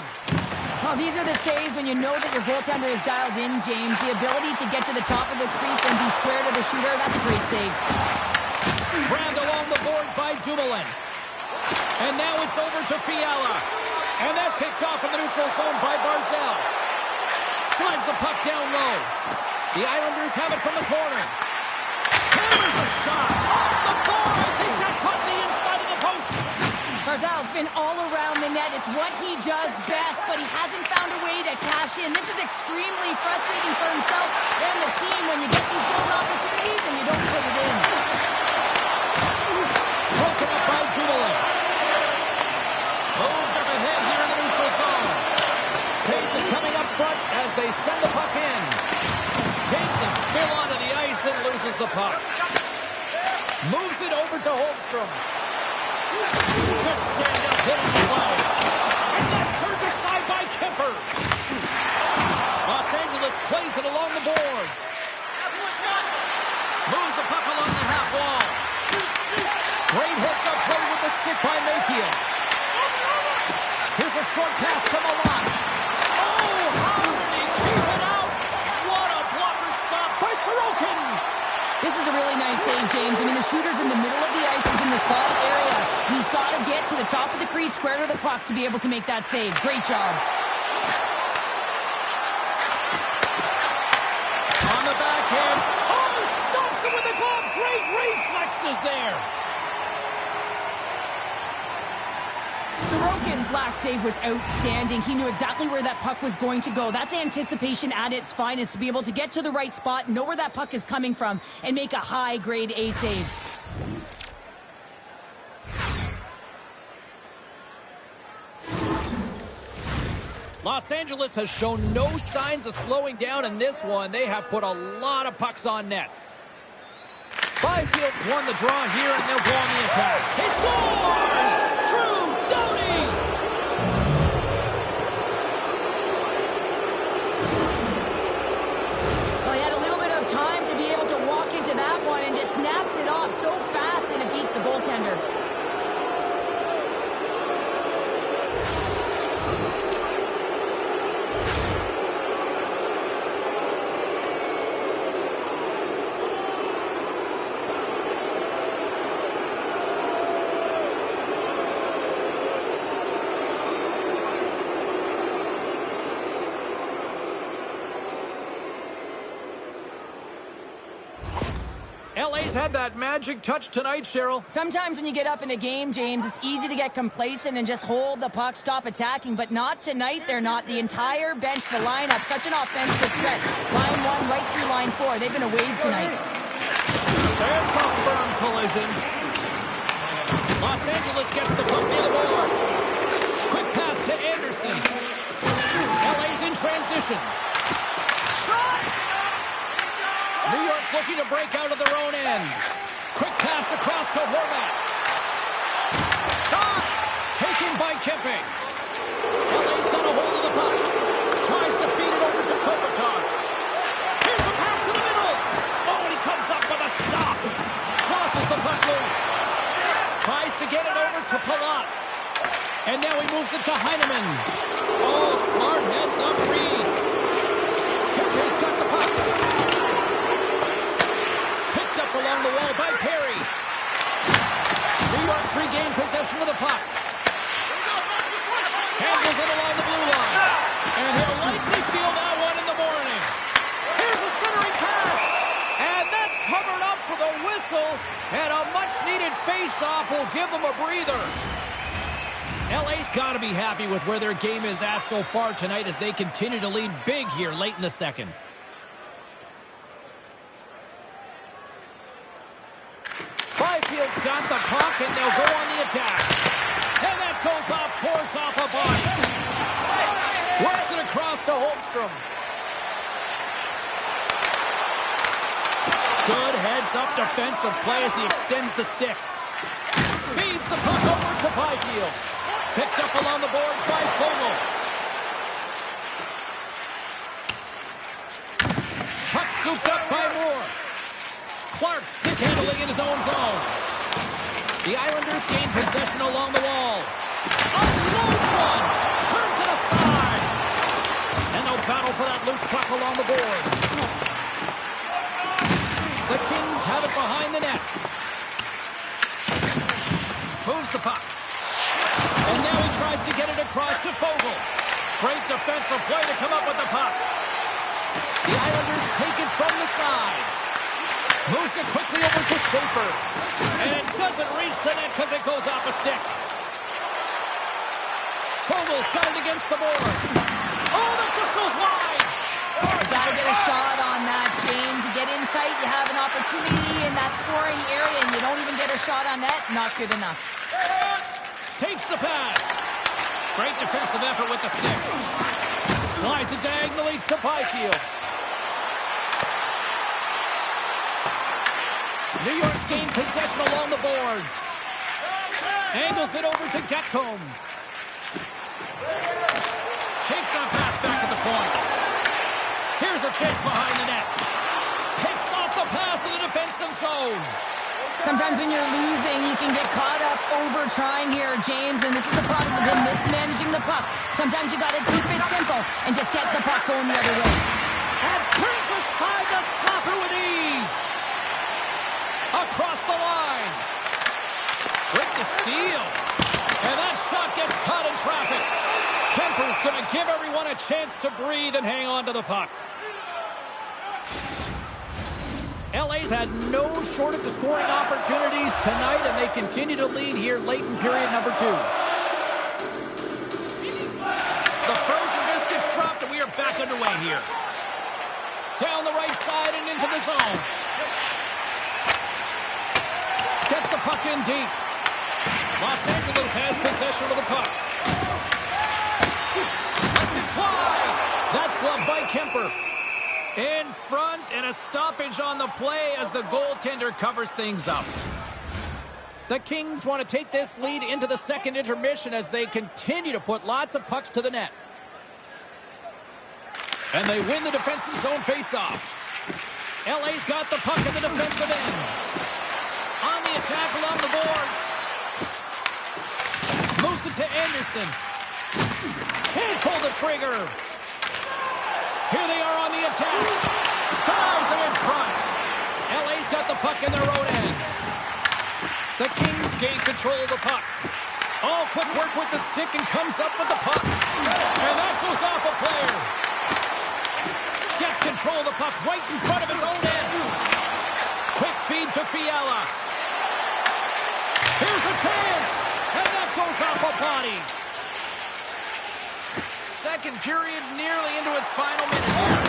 Oh, these are the saves when you know that your goaltender is dialed in, James. The ability to get to the top of the crease and be square to the shooter, that's a great save. Grabbed along the boards by Dumoulin. And now it's over to Fiala. And that's picked off in the neutral zone by Barzal. Slides the puck down low. The Islanders have it from the corner. Hammers a shot off the bar. I think that caught the inside of the post. Barzal's been all around the net. It's what he does best, but he hasn't found a way to cash in. This is extremely frustrating for himself and the team when you get these golden opportunities and you don't put it in. Broken up by Dumoulin. Moved up ahead here in the neutral zone. Taves is coming up front as they send the puck in. Takes a spill onto the ice and loses the puck. Moves it over to Holmstrom. Good stand-up hit on the play. And that's turned aside by Kemper. Los Angeles plays it along the boards. Moves the puck along the half wall. Great hits up play with the stick by Mayfield. Here's a short pass to Milan. Oh, how did he keep it out? What a blocker stop by Sorokin. This is a really nice save, James. I mean, the shooter's in the middle of the ice. He's in the slot area. And he's got to get to the top of the crease, square to the puck to be able to make that save. Great job. On the backhand. Oh, stops him with the glove. Great reflexes there. Sorokin's last save was outstanding. He knew exactly where that puck was going to go. That's anticipation at its finest, to be able to get to the right spot, know where that puck is coming from, and make a high-grade A save. Los Angeles has shown no signs of slowing down in this one. They have put a lot of pucks on net. Byfield's won the draw here, and they'll go on the attack. He scores! Drew Doughty! Well, he had a little bit of time to be able to walk into that one and just snaps it off so fast, and it beats the goaltender. LA's had that magic touch tonight, Cheryl. Sometimes when you get up in a game, James, it's easy to get complacent and just hold the puck, stop attacking, but not tonight. They're not. The entire bench, the lineup, such an offensive threat. Line 1 right through line 4. They've been a wave tonight. There's a firm collision. Los Angeles gets the puck near the boards. Quick pass to Anderson. LA's in transition. New York's looking to break out of their own end. Quick pass across to Horvat. Shot! Taken by Kempe. LA's got a hold of the puck. Tries to feed it over to Kopitar. Here's a pass to the middle. Oh, and he comes up with a stop. Crosses the puck loose. Tries to get it over to Palat. And now he moves it to Heineman. Oh, smart heads up Reed. Kempe's got the puck. Along the wall by Perry. New York's regained possession of the puck. Handles it along the blue line. And he'll likely feel that one in the morning. Here's a centering pass. And that's covered up for the whistle. And a much-needed face-off will give them a breather. LA's got to be happy with where their game is at so far tonight as they continue to lead big here late in the second. Byfield's got the puck, and they'll go on the attack. And that goes off course off a body. Works it across to Holmstrom. Good heads-up defensive play as he extends the stick. Feeds the puck over to Byfield. Picked up along the boards by Fogle. Puck scooped up by Moore. Clark stick handling in his own zone. The Islanders gain possession along the wall. Unloads one. Turns it aside. And they'll battle for that loose puck along the boards. The Kings have it behind the net. Moves the puck. And now he tries to get it across to Fogle. Great defensive play to come up with the puck. The Islanders take it from the side. Moves it quickly over to Schaefer. And it doesn't reach the net because it goes off a stick. Fogle's got it against the boards. Oh, that just goes wide. You got to get a shot on that, James. You get in tight, you have an opportunity in that scoring area, and you don't even get a shot on net. Not good enough. Takes the pass. Great defensive effort with the stick. Slides it diagonally to Byfield. New York's gained possession along the boards. Angles it over to Getcomb. Takes that pass back at the point. Here's a chance behind the net. Picks off the pass in the defensive zone. Sometimes when you're losing, you can get caught up over trying here, James, and this is a product of him mismanaging the puck. Sometimes you got to keep it simple and just get the puck going the other way. And brings aside the slapper with ease. Across the line. With the steal. And that shot gets caught in traffic. Kemper's going to give everyone a chance to breathe and hang on to the puck. LA's had no shortage of scoring opportunities tonight, and they continue to lead here late in period number 2. The frozen biscuits dropped, and we are back underway here. Down the right side and into the zone. Gets the puck in deep. Los Angeles has possession of the puck. Lets it fly. That's gloved by Kemper. In front, and a stoppage on the play as the goaltender covers things up. The Kings want to take this lead into the second intermission as they continue to put lots of pucks to the net. And they win the defensive zone faceoff. LA's got the puck in the defensive end. On the attack along the boards. Moves it to Anderson. Can't pull the trigger. Here they are on the attack. Drives him in front. LA's got the puck in their own end. The Kings gain control of the puck. All quick work with the stick and comes up with the puck. And that goes off a player. Gets control of the puck right in front of his own end. Quick feed to Fiala. Here's a chance. And that goes off a body. Second period nearly into its final minute here.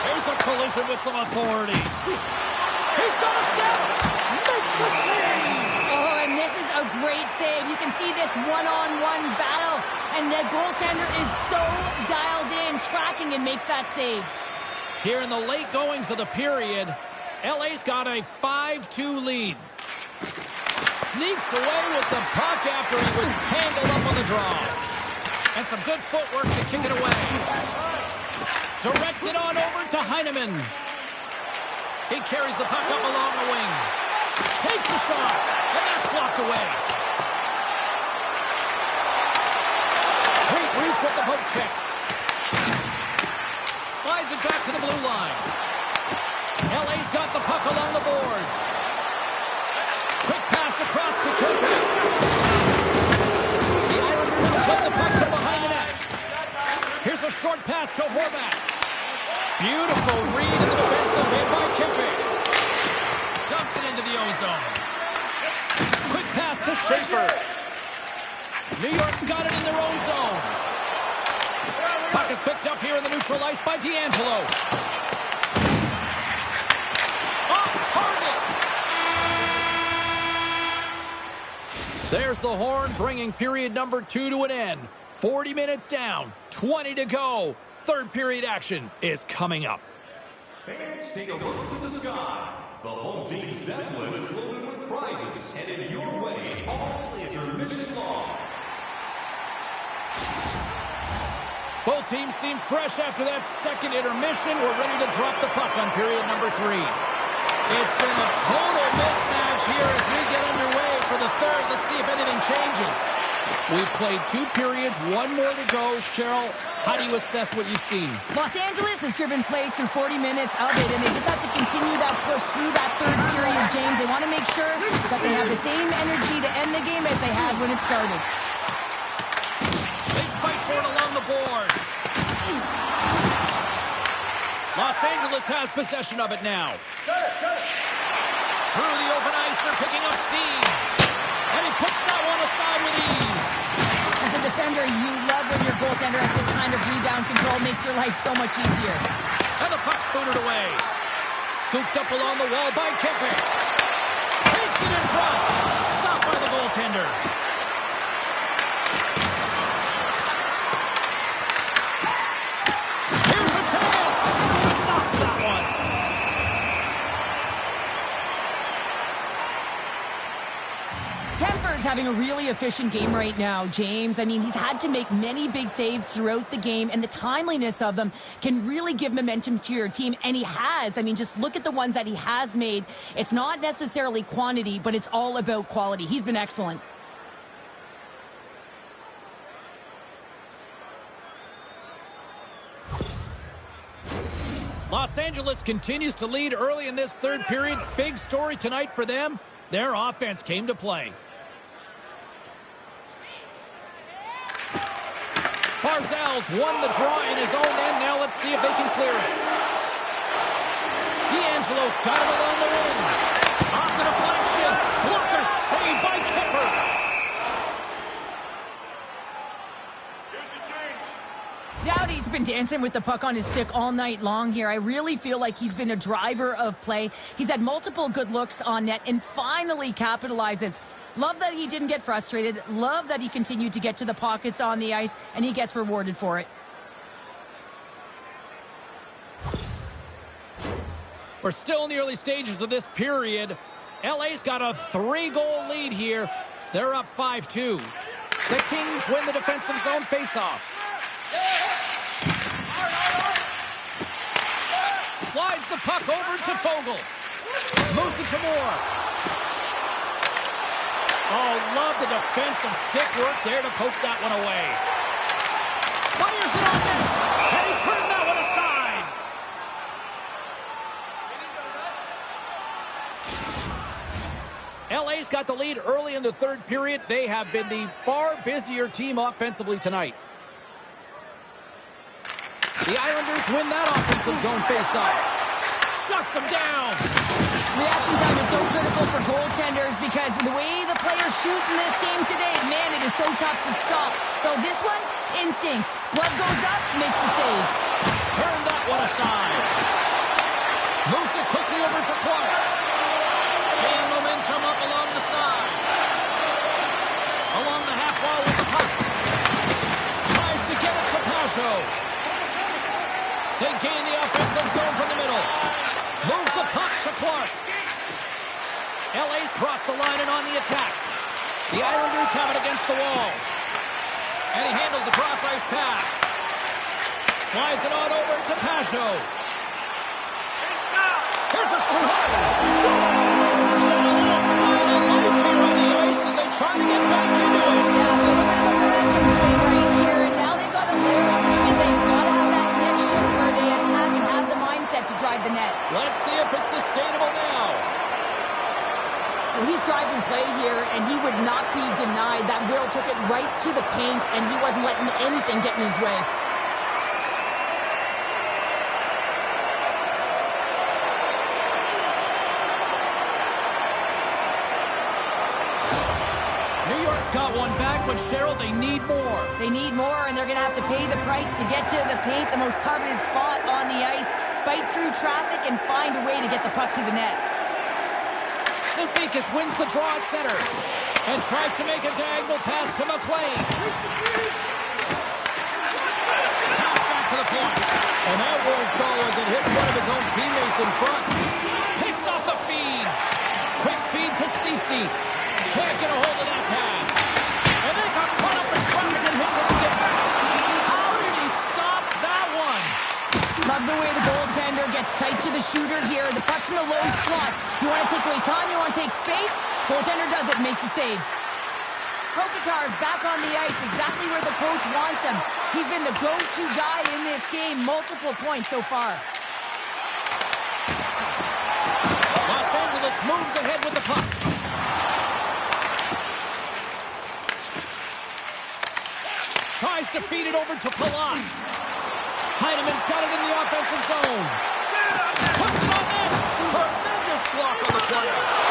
There's a collision with some authority. He's got a step. Makes the save. Oh, and this is a great save. You can see this one-on-one battle, and the goaltender is so dialed in, tracking, and makes that save. Here in the late goings of the period, LA's got a 5-2 lead. Sneaks away with the puck after he was tangled up on the draw. And some good footwork to kick it away. Directs it on over to Heineman. He carries the puck up along the wing. Takes the shot, and that's blocked away. Great reach with the poke check. Slides it back to the blue line. LA's got the puck along the boards. Quick pass across to Turpin. The Islanders have played the puck from behind the net. Here's a short pass to Horvat. Beautiful read in the defensive end by Kemper. Dumps it into the ozone. Quick pass to Schaefer. New York's got it in their own zone. Puck is picked up here in the neutral ice by D'Angelo. Off target. There's the horn, bringing period number 2 to an end. 40 minutes down, 20 to go. Third period action is coming up. Fans, take a look to the sky. The home team's Zeppelin is loaded with prizes, headed your way all intermission long. Both teams seem fresh after that second intermission. We're ready to drop the puck on period number 3. It's been a total mismatch here as we get underway for the third. Let's see if anything changes. We've played 2 periods, 1 more to go. Cheryl, how do you assess what you've seen? Los Angeles has driven play through 40 minutes of it, and they just have to continue that push through that third period, James. They want to make sure that they have the same energy to end the game as they had when it started. Big fight for it along the boards. Los Angeles has possession of it now. Through the open ice, they're picking up steam. And he puts that one aside with ease. As a defender, you love when your goaltender has this kind of rebound control. Makes your life so much easier. And the puck's booted away. Scooped up along the wall by Kemper. Takes it in front. Stopped by the goaltender. Here's a chance. Stops that one. Kemper's having a really efficient game right now, James. I mean, he's had to make many big saves throughout the game, and the timeliness of them can really give momentum to your team, and he has. I mean, just look at the ones that he has made. It's not necessarily quantity, but it's all about quality. He's been excellent. Los Angeles continues to lead early in this third period. Big story tonight for them. Their offense came to play. Barzal's won the draw in his own end. Now let's see if they can clear it. D'Angelo's got it along the wing. Off the deflection. Blocker saved by Kemper. Doughty's been dancing with the puck on his stick all night long here. I really feel like he's been a driver of play. He's had multiple good looks on net and finally capitalizes. Love that he didn't get frustrated. Love that he continued to get to the pockets on the ice, and he gets rewarded for it. We're still in the early stages of this period. LA's got a 3-goal lead here. They're up 5-2. The Kings win the defensive zone faceoff. Slides the puck over to Fogle. Moves it to Moore. Oh, love the defensive stick work there to poke that one away. Fires it on net, and he turned that one aside. LA's got the lead early in the third period. They have been the far busier team offensively tonight. The Islanders win that offensive zone faceoff. Shuts them down. Reaction time is so critical for goaltenders because the way the players shoot in this game today, man, it is so tough to stop. So this one, instincts. Glove goes up, makes the save. Turn that one aside. Moves it quickly over to Clark. Gain momentum up along the side. Along the half wall with the puck. Tries to get it to Pajot. They gain the offensive zone from the middle. Moves the puck to Clark. LA's crossed the line and on the attack. The Islanders have it against the wall. And he handles the cross-ice pass. Slides it on over to Pajot. Here's a shot. Stars and a little sign of life here on the ice as they try to get back into it. Yeah, a little bit of a momentum swing right here, and now they've got a layer, which means they've got to have that next shift where they attack and have the mindset to drive the net. Let's see if it's sustainable now. Well, he's driving play here, and he would not be denied. That Will took it right to the paint, and he wasn't letting anything get in his way. New York's got one back, but Cheryl, they need more. They need more, and they're going to have to pay the price to get to the paint, the most coveted spot on the ice, fight through traffic, and find a way to get the puck to the net. Cizikas wins the draw at center and tries to make a diagonal pass to McLean. Pass back to the point. And that won't go as it hits one of his own teammates in front. Picks off the feed. Quick feed to Ceci. Can't get a hold of that pass. And they got caught up in traffic and hits a stick. How did he stop that one? Love the way the goaltender gets tight to the shooter here. The puck's in the low slot. You want to take away time, you want to take space. Goaltender does it, makes the save. Kopitar's back on the ice, exactly where the coach wants him. He's been the go-to guy in this game, multiple points so far. Los Angeles moves ahead with the puck. Tries to feed it over to Palat. Heineman's got it in the offensive zone. Puts it on net. Tremendous block on the play.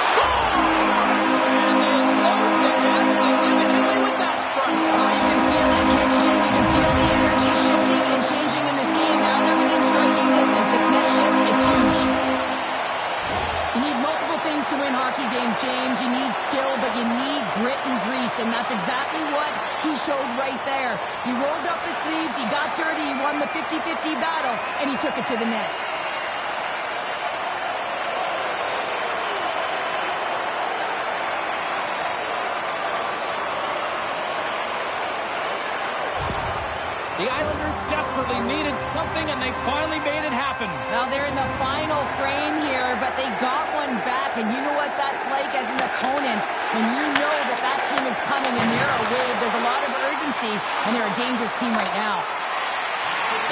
Scores! And they close the gap significantly with that strike. Oh, you can feel that, can't you, Jim? You can feel the energy shifting and changing in this game. Now they're within striking distance. This next shift, it's huge. You need multiple things to win hockey games, James. You need skill, but you need grit and grease, and that's exactly what he showed right there. He rolled up his sleeves, he got dirty, he won the 50-50 battle, and he took it to the net. The Islanders desperately needed something, and they finally made it happen. Well, they're in the final frame here, but they got one back, and you know what that's like as an opponent. When you know that that team is coming and they're a wave, there's a lot of urgency, and they're a dangerous team right now.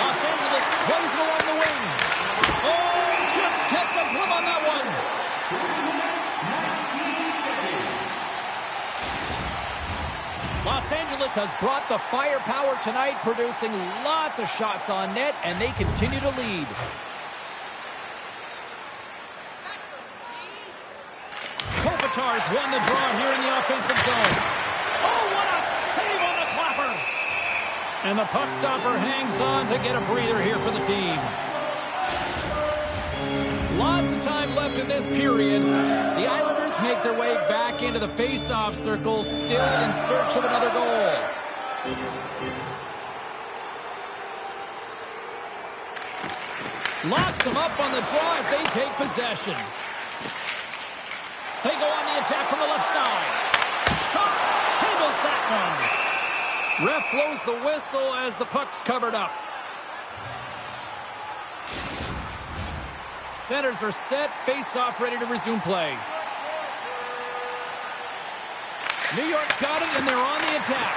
Los Angeles plays it along the wing. Oh, just gets a glove on that one. Los Angeles has brought the firepower tonight, producing lots of shots on net, and they continue to lead. Kopitar's won the draw here in the offensive zone. Oh, what a save on the clapper! And the puck stopper hangs on to get a breather here for the team. Lots of time left in this period. The Islanders make their way back into the face-off circle, still in search of another goal. Locks them up on the draw as they take possession. They go on the attack from the left side. Shot! Handles that one. Ref blows the whistle as the puck's covered up. Centers are set, face-off ready to resume play. New York's got it, and they're on the attack.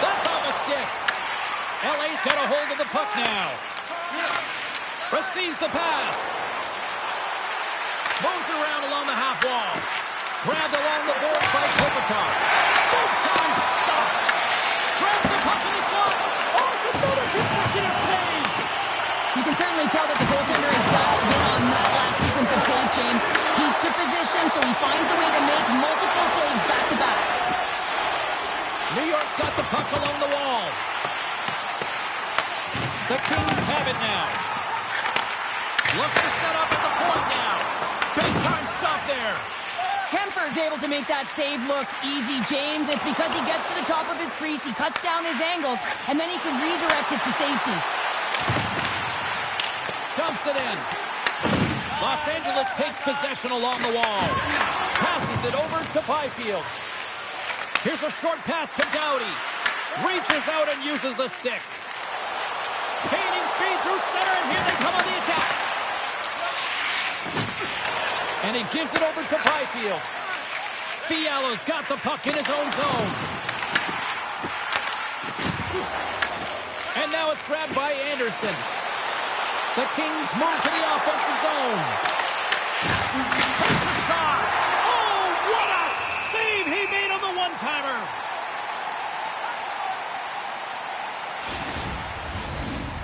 That's off a stick. LA's got a hold of the puck now. Receives the pass. Moves it around along the half wall. Grabbed along the boards by Kopitar. Big time stop. Grabs the puck in the slot. Oh, it's another consecutive save. You can certainly tell that the goaltender is dialed in on that last sequence of saves, James. He's to position, so he finds a way to make multiple saves back-to-back. New York's got the puck along the wall. The Kings have it now. Looks to set up at the point now. Big time stop there. Kemper's able to make that save look easy, James. It's because he gets to the top of his crease, he cuts down his angles, and then he can redirect it to safety. Dumps it in. Los Angeles takes possession along the wall. Passes it over to Byfield. Here's a short pass to Doughty. Reaches out and uses the stick. Gaining speed through center, and here they come on the attack. And he gives it over to Byfield. Fiala's got the puck in his own zone. And now it's grabbed by Anderson. The Kings move to the offensive zone. Takes a shot. Oh, what a save he made on the one-timer.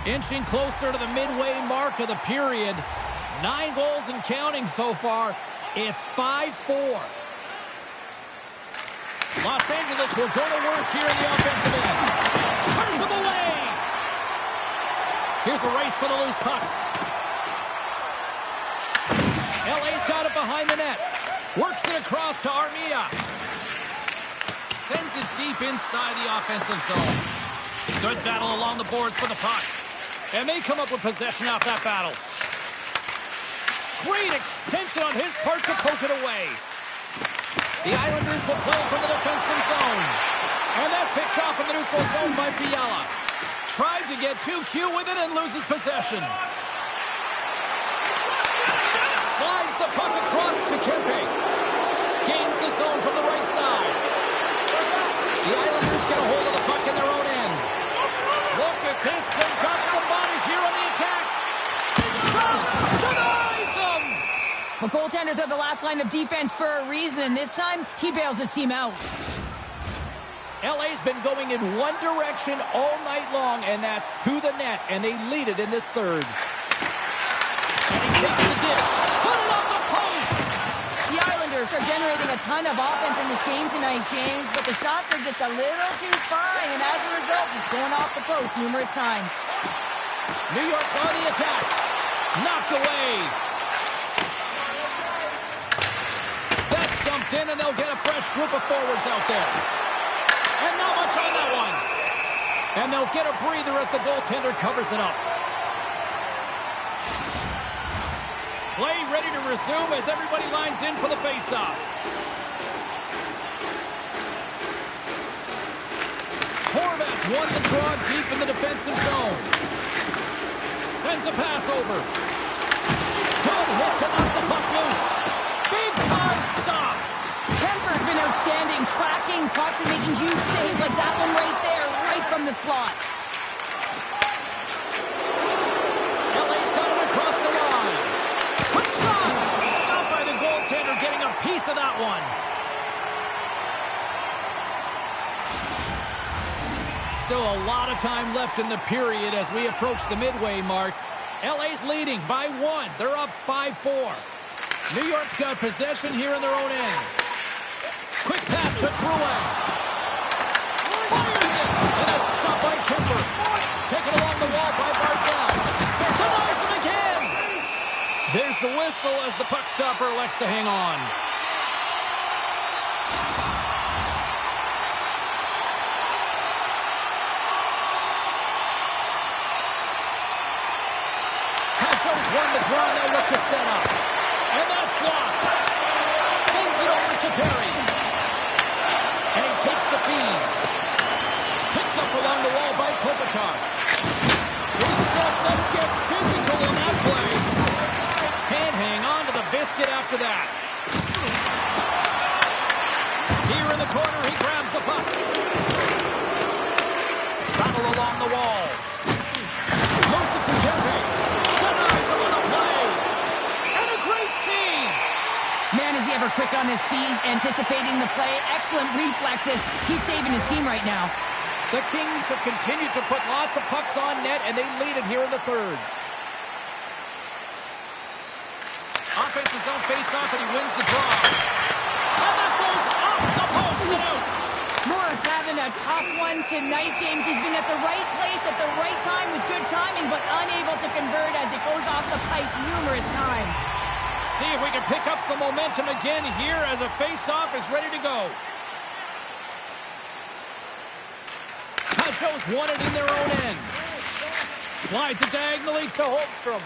Inching closer to the midway mark of the period. 9 goals and counting so far. It's 5-4. Los Angeles will go to work here in the offensive end. Turns him away. Here's a race for the loose puck. LA's got it behind the net. Works it across to Armia. Sends it deep inside the offensive zone. Good battle along the boards for the puck. And they come up with possession off that battle. Great extension on his part to poke it away. The Islanders will play from the defensive zone. And that's picked off in the neutral zone by Fiala. Tried to get too cute with it and loses possession. Slides the puck across to Kempe. Gains the zone from the right side. The Islanders get a hold of the puck in their own end. Look at this. They've got some bodies here on the attack. Shot! Denies them! But goaltenders are the last line of defense for a reason, and this time, he bails his team out. LA's been going in one direction all night long, and that's to the net, and they lead it in this third. And he takes the dish. Put it on the post! The Islanders are generating a ton of offense in this game tonight, James, but the shots are just a little too fine, and as a result, it's going off the post numerous times. New York's on the attack. Knocked away. That's dumped in, and they'll get a fresh group of forwards out there. And not much on that one. And they'll get a breather as the goaltender covers it up. Play ready to resume as everybody lines in for the faceoff. Horvat's won the draw deep in the defensive zone. Sends a pass over. Good hit to knock the puck loose. Big time stop. Kemper's been outstanding, tracking pucks and making huge saves like that one right there, right from the slot. LA's got him across the line. Quick shot. Stopped by the goaltender, getting a piece of that one. Still a lot of time left in the period as we approach the midway mark. LA's leading by 1. They're up 5-4. New York's got possession here in their own end. Quick pass to Drouin. Fires it. And a stop by Kemper. Taken along the wall by Barzal. Denies him again. There's the whistle as the puck stopper elects to hang on. Hasho's won the draw, now look to set up. And that's blocked. Sends it over to Perry. And he takes the feed. Picked up along the wall by Kopitar. He says, let's get physical in that play. Can't hang on to the biscuit after that. Here in the corner, he grabs the puck. Battle along the wall. Moves it to Kemper. Denies him on the play. And a great save. Man, is he ever quick on his feet, anticipating the play. Excellent reflexes. He's saving his team right now. The Kings have continued to put lots of pucks on net, and they lead it here in the third. Offense is on face-off, and he wins the draw. And that goes off the post and out. Moore's having a tough one tonight, James. He's been at the right place at the right time with good timing, but unable to convert as it goes off the pipe numerous times. See if we can pick up some momentum again here as a face-off is ready to go. Hasho's won it in their own end. Slides it diagonally to Holmstrom.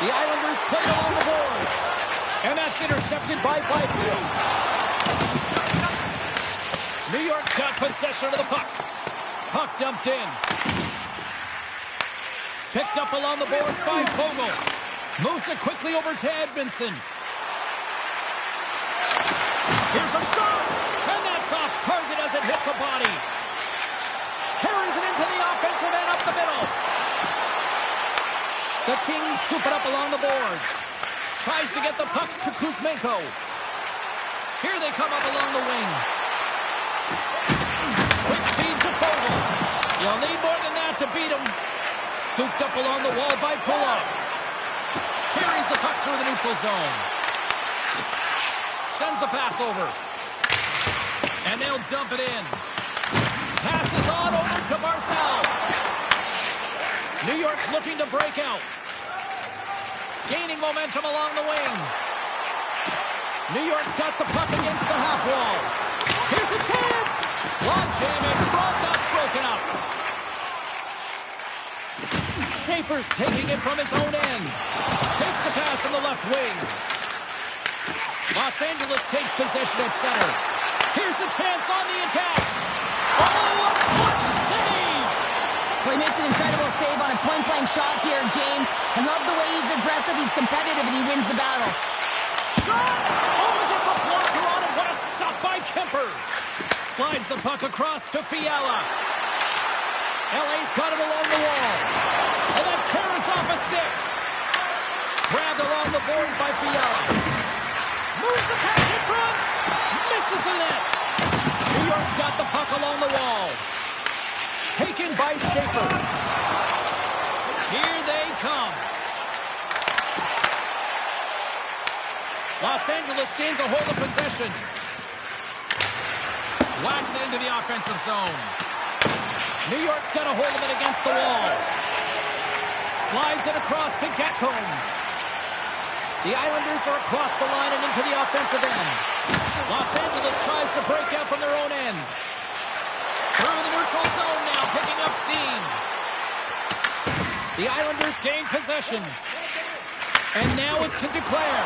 The Islanders play along the boards. And that's intercepted by Byfield. New York's got possession of the puck. Puck dumped in. Picked up along the boards by Vogel. Moves it quickly over to Edmondson. Here's a shot. And that's off target as it hits a body. Carries it into the offensive end up the middle. The Kings scoop it up along the boards. Tries to get the puck to Kuzmenko. Here they come up along the wing. Quick feed to Vogel. You'll need more than that to beat him. Scooped up along the wall by Pullo. Carries the puck through the neutral zone. Sends the pass over. And they'll dump it in. Passes on over to Barzal. New York's looking to break out. Gaining momentum along the wing. New York's got the puck against the half wall. Here's a chance. Long jamming. Broadduck's broken up. Schaefer's taking it from his own end. Takes the pass from the left wing. Los Angeles takes possession at center. Here's a chance on the attack. Oh, a clutch save! Well, he makes an incredible save on a point-blank shot here, James. I love the way he's aggressive, he's competitive, and he wins the battle. Shot! Oh, he gets a blocker on it. What a stop by Kemper. Slides the puck across to Fiala. LA's got it along the wall. And that carries off a stick. Grabbed along the boards by Fiala. Moves the pass in front. Misses the net. New York's got the puck along the wall. Taken by Schaefer. Here they come. Los Angeles gains a hold of possession. Whacks it into the offensive zone. New York's got a hold of it against the wall. Slides it across to Gatcomb. The Islanders are across the line and into the offensive end. Los Angeles tries to break out from their own end. Through the neutral zone now, picking up steam. The Islanders gain possession. And now it's to declare.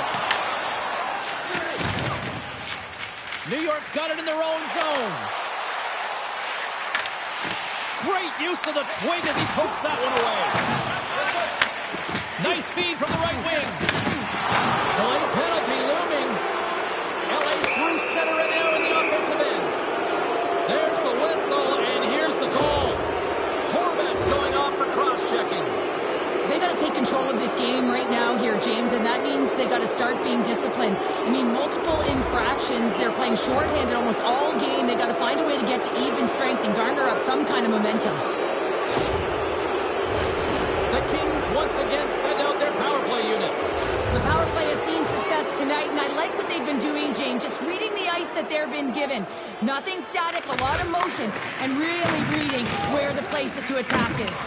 New York's got it in their own zone. Great use of the twig as he pokes that one away. Nice feed from the right wing. Delayed penalty looming. LA's through center right now in the offensive end. There's the whistle, and here's the call. Horvat's going off for cross-checking. They got to take control of this game right now here, James, and that means they got to start being disciplined. I mean, multiple infractions. They're playing shorthanded almost all game. They got to find a way to get to even strength and garner up some kind of momentum. The Kings once again send out their power play unit. The power play has seen success tonight, and I like what they've been doing, James. Just reading the ice that they've been given. Nothing static, a lot of motion, and really reading where the places to attack is.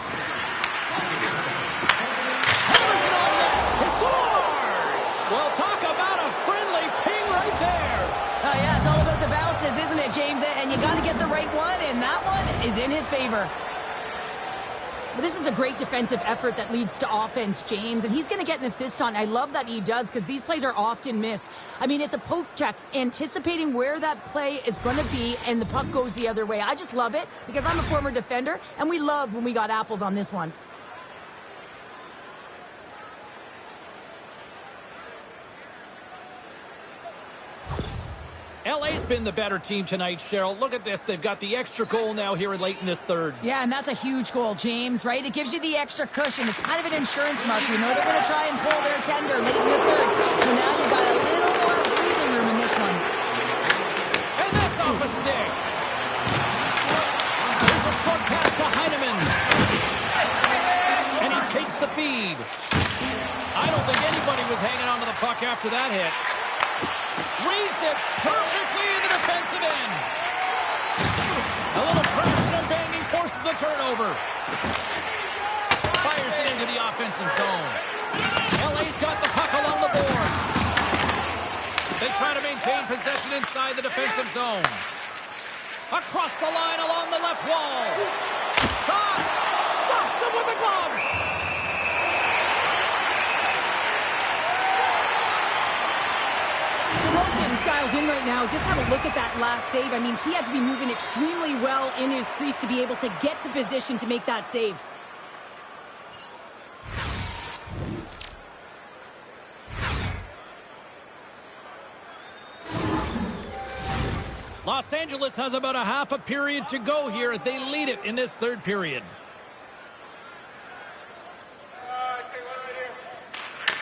Hammers it on net. He scores! Well, talk about a friendly ping right there. Oh, yeah, it's all about the bounces, isn't it, James? And you got to get the right one, and that one is in his favor. Well, this is a great defensive effort that leads to offense, James, and he's going to get an assist on. I love that he does because these plays are often missed. I mean, it's a poke check, anticipating where that play is going to be, and the puck goes the other way. I just love it because I'm a former defender, and we love when we got apples on this one. LA's been the better team tonight, Cheryl. Look at this. They've got the extra goal now here late in this third. Yeah, and that's a huge goal, James, right? It gives you the extra cushion. It's kind of an insurance mark. You know they're going to try and pull their tender late in the third. So now you've got a little more breathing room in this one. And that's off a stick. There's a short pass to Heineman. And he takes the feed. I don't think anybody was hanging on to the puck after that hit. Reads it perfectly in the defensive end. A little crashing and banging forces the turnover. Fires it into the offensive zone. LA's got the puck along the boards. They try to maintain possession inside the defensive zone. Across the line along the left wall. Shot! Stops him with a glove! Sorokin's dialed in right now. Just have a look at that last save. I mean, he had to be moving extremely well in his crease to be able to get to position to make that save. Los Angeles has about a half a period to go here as they lead it in this third period.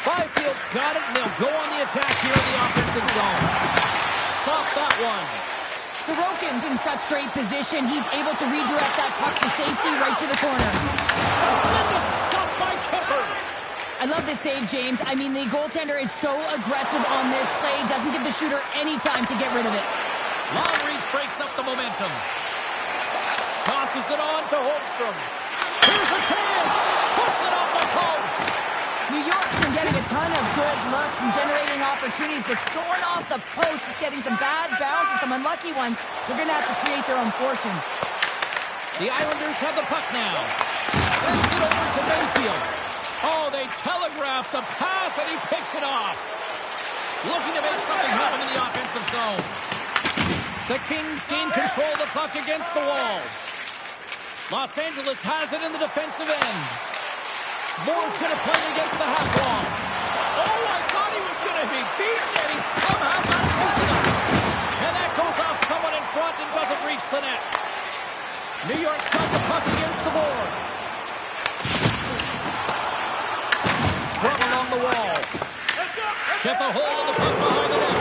Byfield's got it, and they'll go on the attack here in the offensive zone. Stop that one. Sorokin's in such great position. He's able to redirect that puck to safety right to the corner. Tremendous stop by Kemper. I love this save, James. I mean, the goaltender is so aggressive on this play. Doesn't give the shooter any time to get rid of it. Long reach breaks up the momentum. Tosses it on to Holmstrom. Here's a chance. Puts it off the post. New York's been getting a ton of good looks and generating opportunities, but going off the post, just getting some bad bounces, some unlucky ones. They're going to have to create their own fortune. The Islanders have the puck now. Sends it over to Mayfield. Oh, they telegraphed the pass, and he picks it off. Looking to make something happen in the offensive zone. The Kings gain control of the puck against the wall. Los Angeles has it in the defensive end. Moore's going to play against the half wall. Oh, I thought he was going to be beaten, and he somehow got a piece of it. And that goes off someone in front and doesn't reach the net. New York's got the puck against the boards. Scrum along the wall. Gets a hold of the puck behind the net.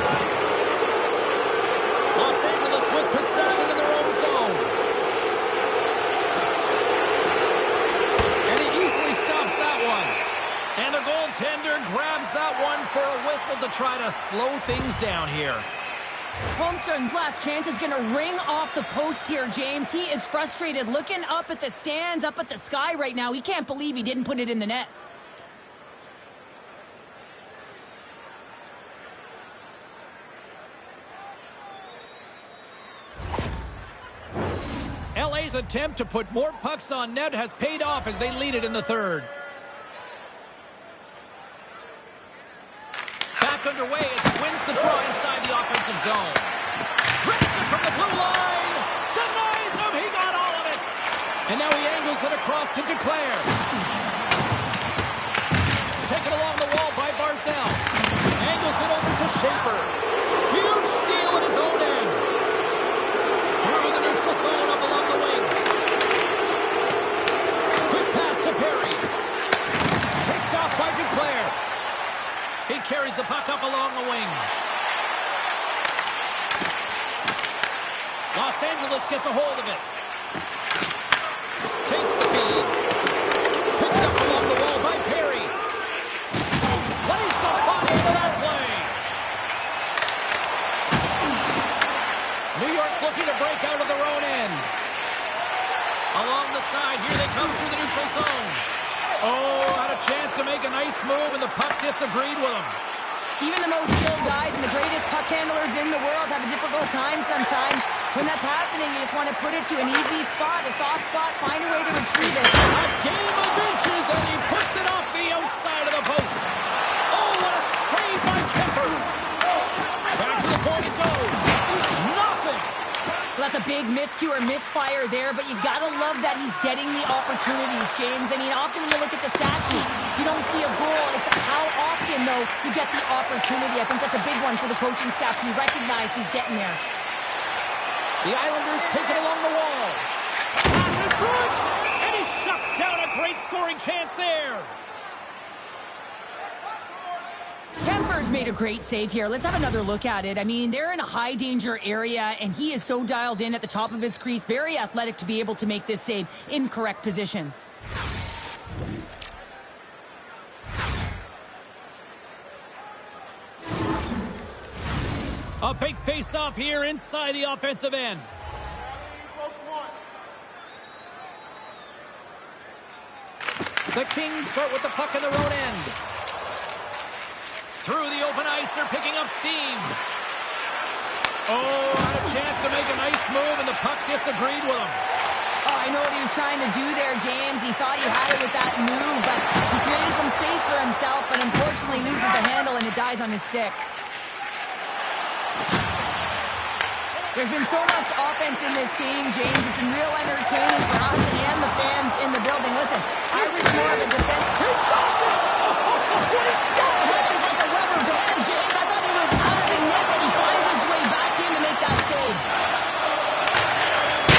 Los Angeles with possession in their own zone. And he easily stops that one. And the goaltender grabs that one for a whistle to try to slow things down here. Holmstrom's last chance is going to ring off the post here, James. He is frustrated, looking up at the stands, up at the sky right now. He can't believe he didn't put it in the net. LA's attempt to put more pucks on net has paid off as they lead it in the third. Back underway as he wins the draw inside the offensive zone. Rips it from the blue line. Denies him. He got all of it. And now to declare. Taken along the wall by Barzell. Angles it over to Schaefer. Huge steal at his own end. Through the neutral zone up along the wing. Quick pass to Perry. Picked off by Duclair. He carries the puck up along the wing. Los Angeles gets a hold of it. Takes the feed. Picked up along the wall by Perry. Plays the puck into that play. New York's looking to break out of their own end. Along the side, here they come through the neutral zone. Oh, had a chance to make a nice move, and the puck disagreed with him. Even the most skilled guys and the greatest puck handlers in the world have a difficult time sometimes. When that's happening, you just want to put it to an easy spot, a soft spot, find a way to retrieve it. A game of inches, and he puts it off the outside of the post. Oh, what a save by Kemper. Back to the point it goes. Nothing. Well, that's a big miscue or misfire there, but you got to love that he's getting the opportunities, James. I mean, often when you look at the stat sheet, you don't see a goal. It's how often, though, you get the opportunity. I think that's a big one for the coaching staff to recognize he's getting there. The Islanders take it along the wall. Pass in front, and he shuts down a great scoring chance there. Kemper's made a great save here. Let's have another look at it. I mean, they're in a high-danger area, and he is so dialed in at the top of his crease. Very athletic to be able to make this save in correct position. A big face-off here inside the offensive end. The Kings start with the puck in their own end. Through the open ice, they're picking up steam. Oh, had a chance to make a nice move, and the puck disagreed with him. Oh, I know what he was trying to do there, James. He thought he had it with that move, but he created some space for himself, but unfortunately loses the handle, and it dies on his stick. There's been so much offense in this game, James. It's been real entertaining for us and the fans in the building. Listen, I was more of a defense. He stopped it! What a stop! He's like a rubber band, James. I thought he was out of the net, but he finds his way back in to make that save.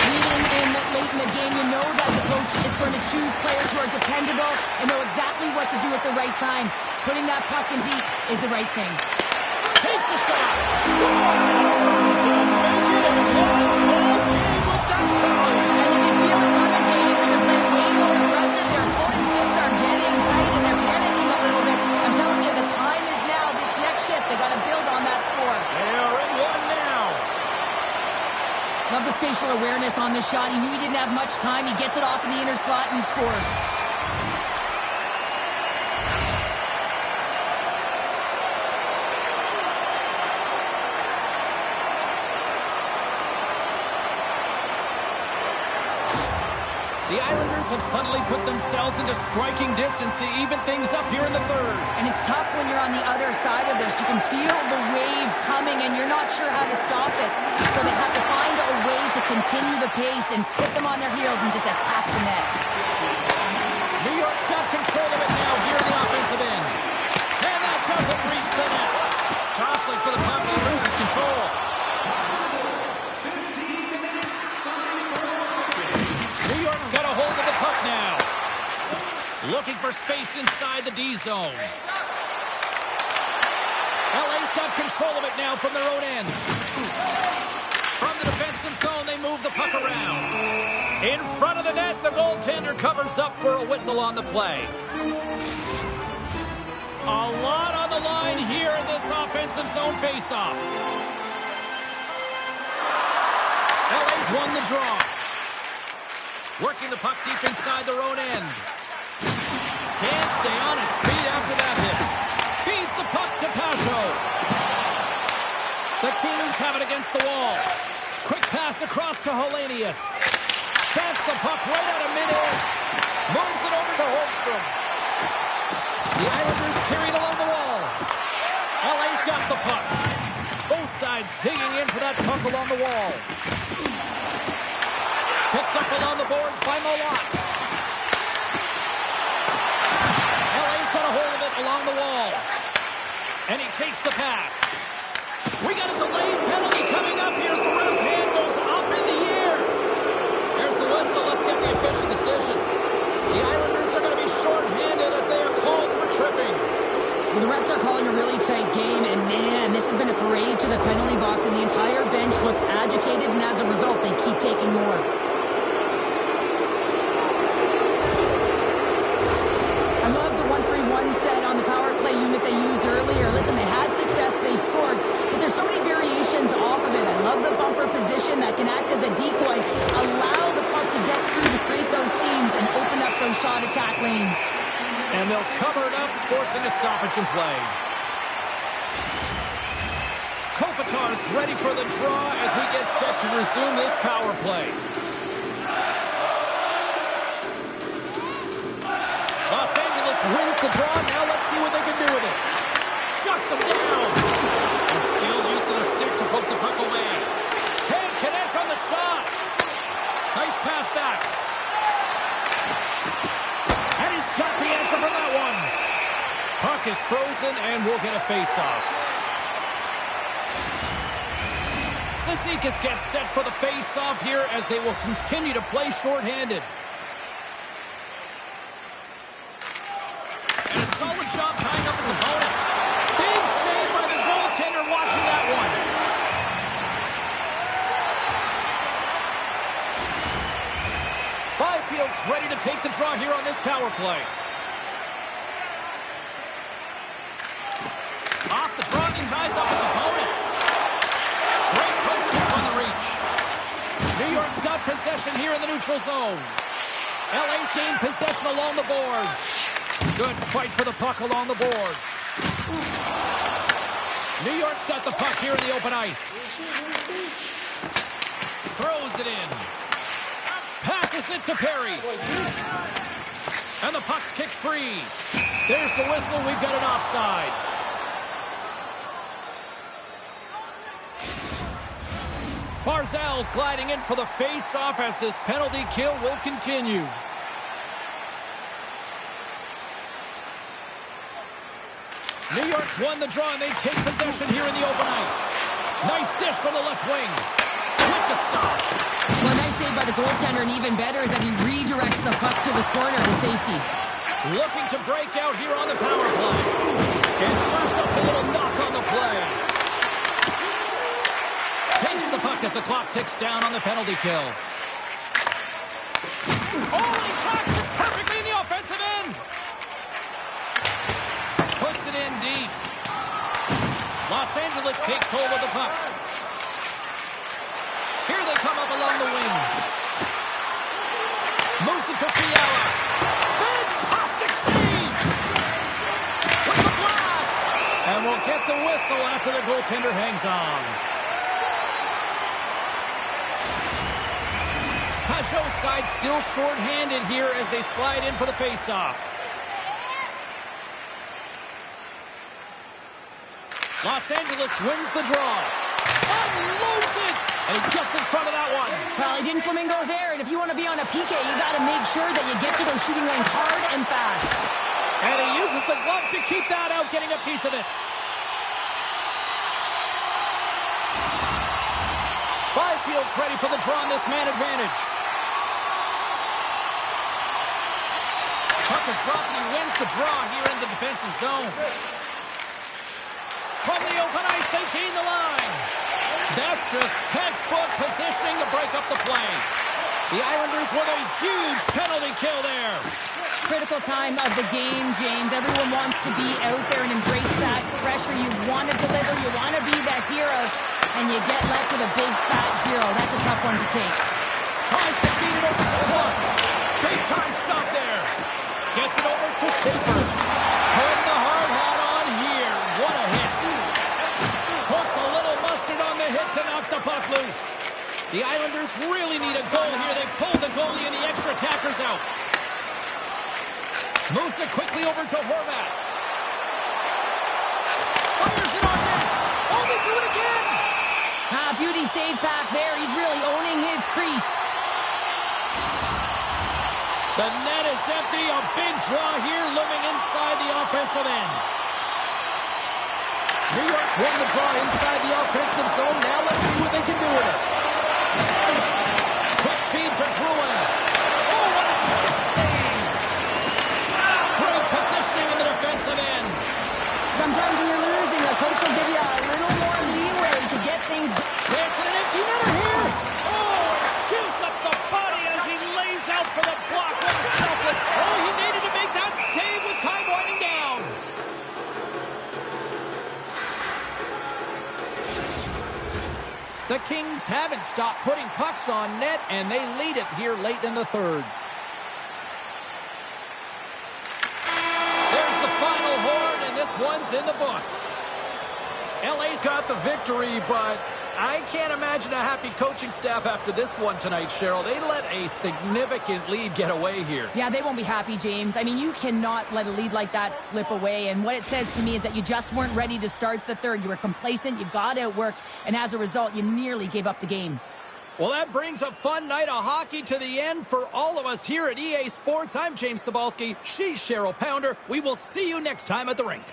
Leading in late in the game, you know that the coach is going to choose players who are dependable and know exactly what to do at the right time. Putting that puck in deep is the right thing. Takes the shot. Scores! And make it a one-goal game with that time. And you can feel it coming, James. They're playing way more aggressive. Their opponent's sticks are getting tight, and they're panicking a little bit. I'm telling you, the time is now. This next shift, they got to build on that score. They are in one now. Love the spatial awareness on the shot. He knew he didn't have much time. He gets it off in the inner slot, and he scores. The Islanders have suddenly put themselves into striking distance to even things up here in the third. And it's tough when you're on the other side of this. You can feel the wave coming, and you're not sure how to stop it. So they have to find a way to continue the pace and put them on their heels and just attack the net. New York's got control of it now here in the offensive end. And that doesn't reach the net. Jostling for the puck, he loses control. New York's got a hold of the puck now. Looking for space inside the D zone. LA's got control of it now from their own end. From the defensive zone, they move the puck around. In front of the net, the goaltender covers up for a whistle on the play. A lot on the line here in this offensive zone faceoff. LA's won the draw. Working the puck deep inside their own end. Can't stay on his feet after that hit. Feeds the puck to Pajot. The Kings have it against the wall. Quick pass across to Hellenius. Chance the puck right out of midair. Moves it over to Holmstrom. The Islanders carried along the wall. LA's got the puck. Both sides digging in for that puck along the wall. Picked up along the boards by Molot. along the wall. And he takes the pass. We got a delayed penalty coming up. Here's the ref's hand goes up in the air. There's the whistle. Let's get the official decision. The Islanders are going to be shorthanded as they are called for tripping. Well, the refs are calling a really tight game, and man, this has been a parade to the penalty box, and the entire bench looks agitated, and as a result, they keep taking more. I love the 1-3-1 set on the power play unit they used earlier. Listen, they had success, they scored, but there's so many variations off of it. I love the bumper position that can act as a decoy, allow the puck to get through to create those seams and open up those shot attack lanes. And they'll cover it up, forcing a stoppage in play. Kopitar's ready for the draw as we get set to resume this power play. Los Angeles wins the draw. Now let's see what they can do with it. Shuts them down. And skilled use of the stick to poke the puck away. Can't connect on the shot. Nice pass back. And he's got the answer for that one. Puck is frozen and we'll get a face-off. Zizekas gets set for the face-off here as they will continue to play shorthanded. And a solid job tying up his opponent. Big save by the goaltender watching that one. Byfield's ready to take the draw here on this power play. Off the draw, he ties up his opponent. Great poke check on the reach. New York's got possession here in the neutral zone. LA's gained possession along the boards. Good fight for the puck along the boards. New York's got the puck here in the open ice. Throws it in. Passes it to Perry. And the puck's kicked free. There's the whistle. We've got an offside. Barzal's gliding in for the face-off as this penalty kill will continue. New York's won the draw, and they take possession here in the open ice. Nice dish from the left wing. Quick to stop. Well, nice save by the goaltender, and even better is that he redirects the puck to the corner to safety. Looking to break out here on the power play. And serves up a little knock on the play. Takes the puck as the clock ticks down on the penalty kill. Oh, he tracks it perfectly in the offensive end. Puts it in deep. Los Angeles takes hold of the puck. Here they come up along the wing. Moves it to Fiala. Fantastic save! With the blast! And we'll get the whistle after the goaltender hangs on. Pajot's side still short-handed here as they slide in for the face-off. Los Angeles wins the draw. Unloads it! And he gets in front of that one. Well, he didn't flamingo there, and if you want to be on a PK, you got to make sure that you get to those shooting lanes hard and fast. And he uses the glove to keep that out, getting a piece of it. Byfield's ready for the draw on this man advantage. Puck is dropped and he wins the draw here in the defensive zone. From the open ice, they gain the line. That's just textbook positioning to break up the play. The Islanders with a huge penalty kill there. Critical time of the game, James. Everyone wants to be out there and embrace that pressure. You want to deliver. You want to be that hero. And you get left with a big fat zero. That's a tough one to take. Tries to feed it over to Clark. Big time stop there. Gets it over to Schaefer. Putting the hard hat on here. What a hit. Puts a little mustard on the hit to knock the puck loose. The Islanders really need a goal here. They pulled the goalie and the extra attackers out. Moves it quickly over to Horvat. Fires it on net. Oh, they do it again. Beauty save back there. He's really owning his crease. The net is empty. A big draw here looming inside the offensive end. New York's won the draw inside the offensive zone. Now let's see what they can do with it. Quick feed to Druin. Oh, what a stick save. Great positioning in the defensive end. Sometimes when you're losing, a coach will give you a little more leeway to get things done. Chance at an empty netter here. Oh, gives up the body as he lays out for the block. What a selfless. Oh, he needed to make that save with time winding down. The Kings haven't stopped putting pucks on net, and they lead it here late in the third. There's the final horn, and this one's in the books. LA's got the victory, but I can't imagine a happy coaching staff after this one tonight, Cheryl. They let a significant lead get away here. Yeah, they won't be happy, James. I mean, you cannot let a lead like that slip away. And what it says to me is that you just weren't ready to start the third. You were complacent, you got outworked, and as a result, you nearly gave up the game. Well, that brings a fun night of hockey to the end for all of us here at EA Sports. I'm James Cebulski. She's Cheryl Pounder. We will see you next time at the rink.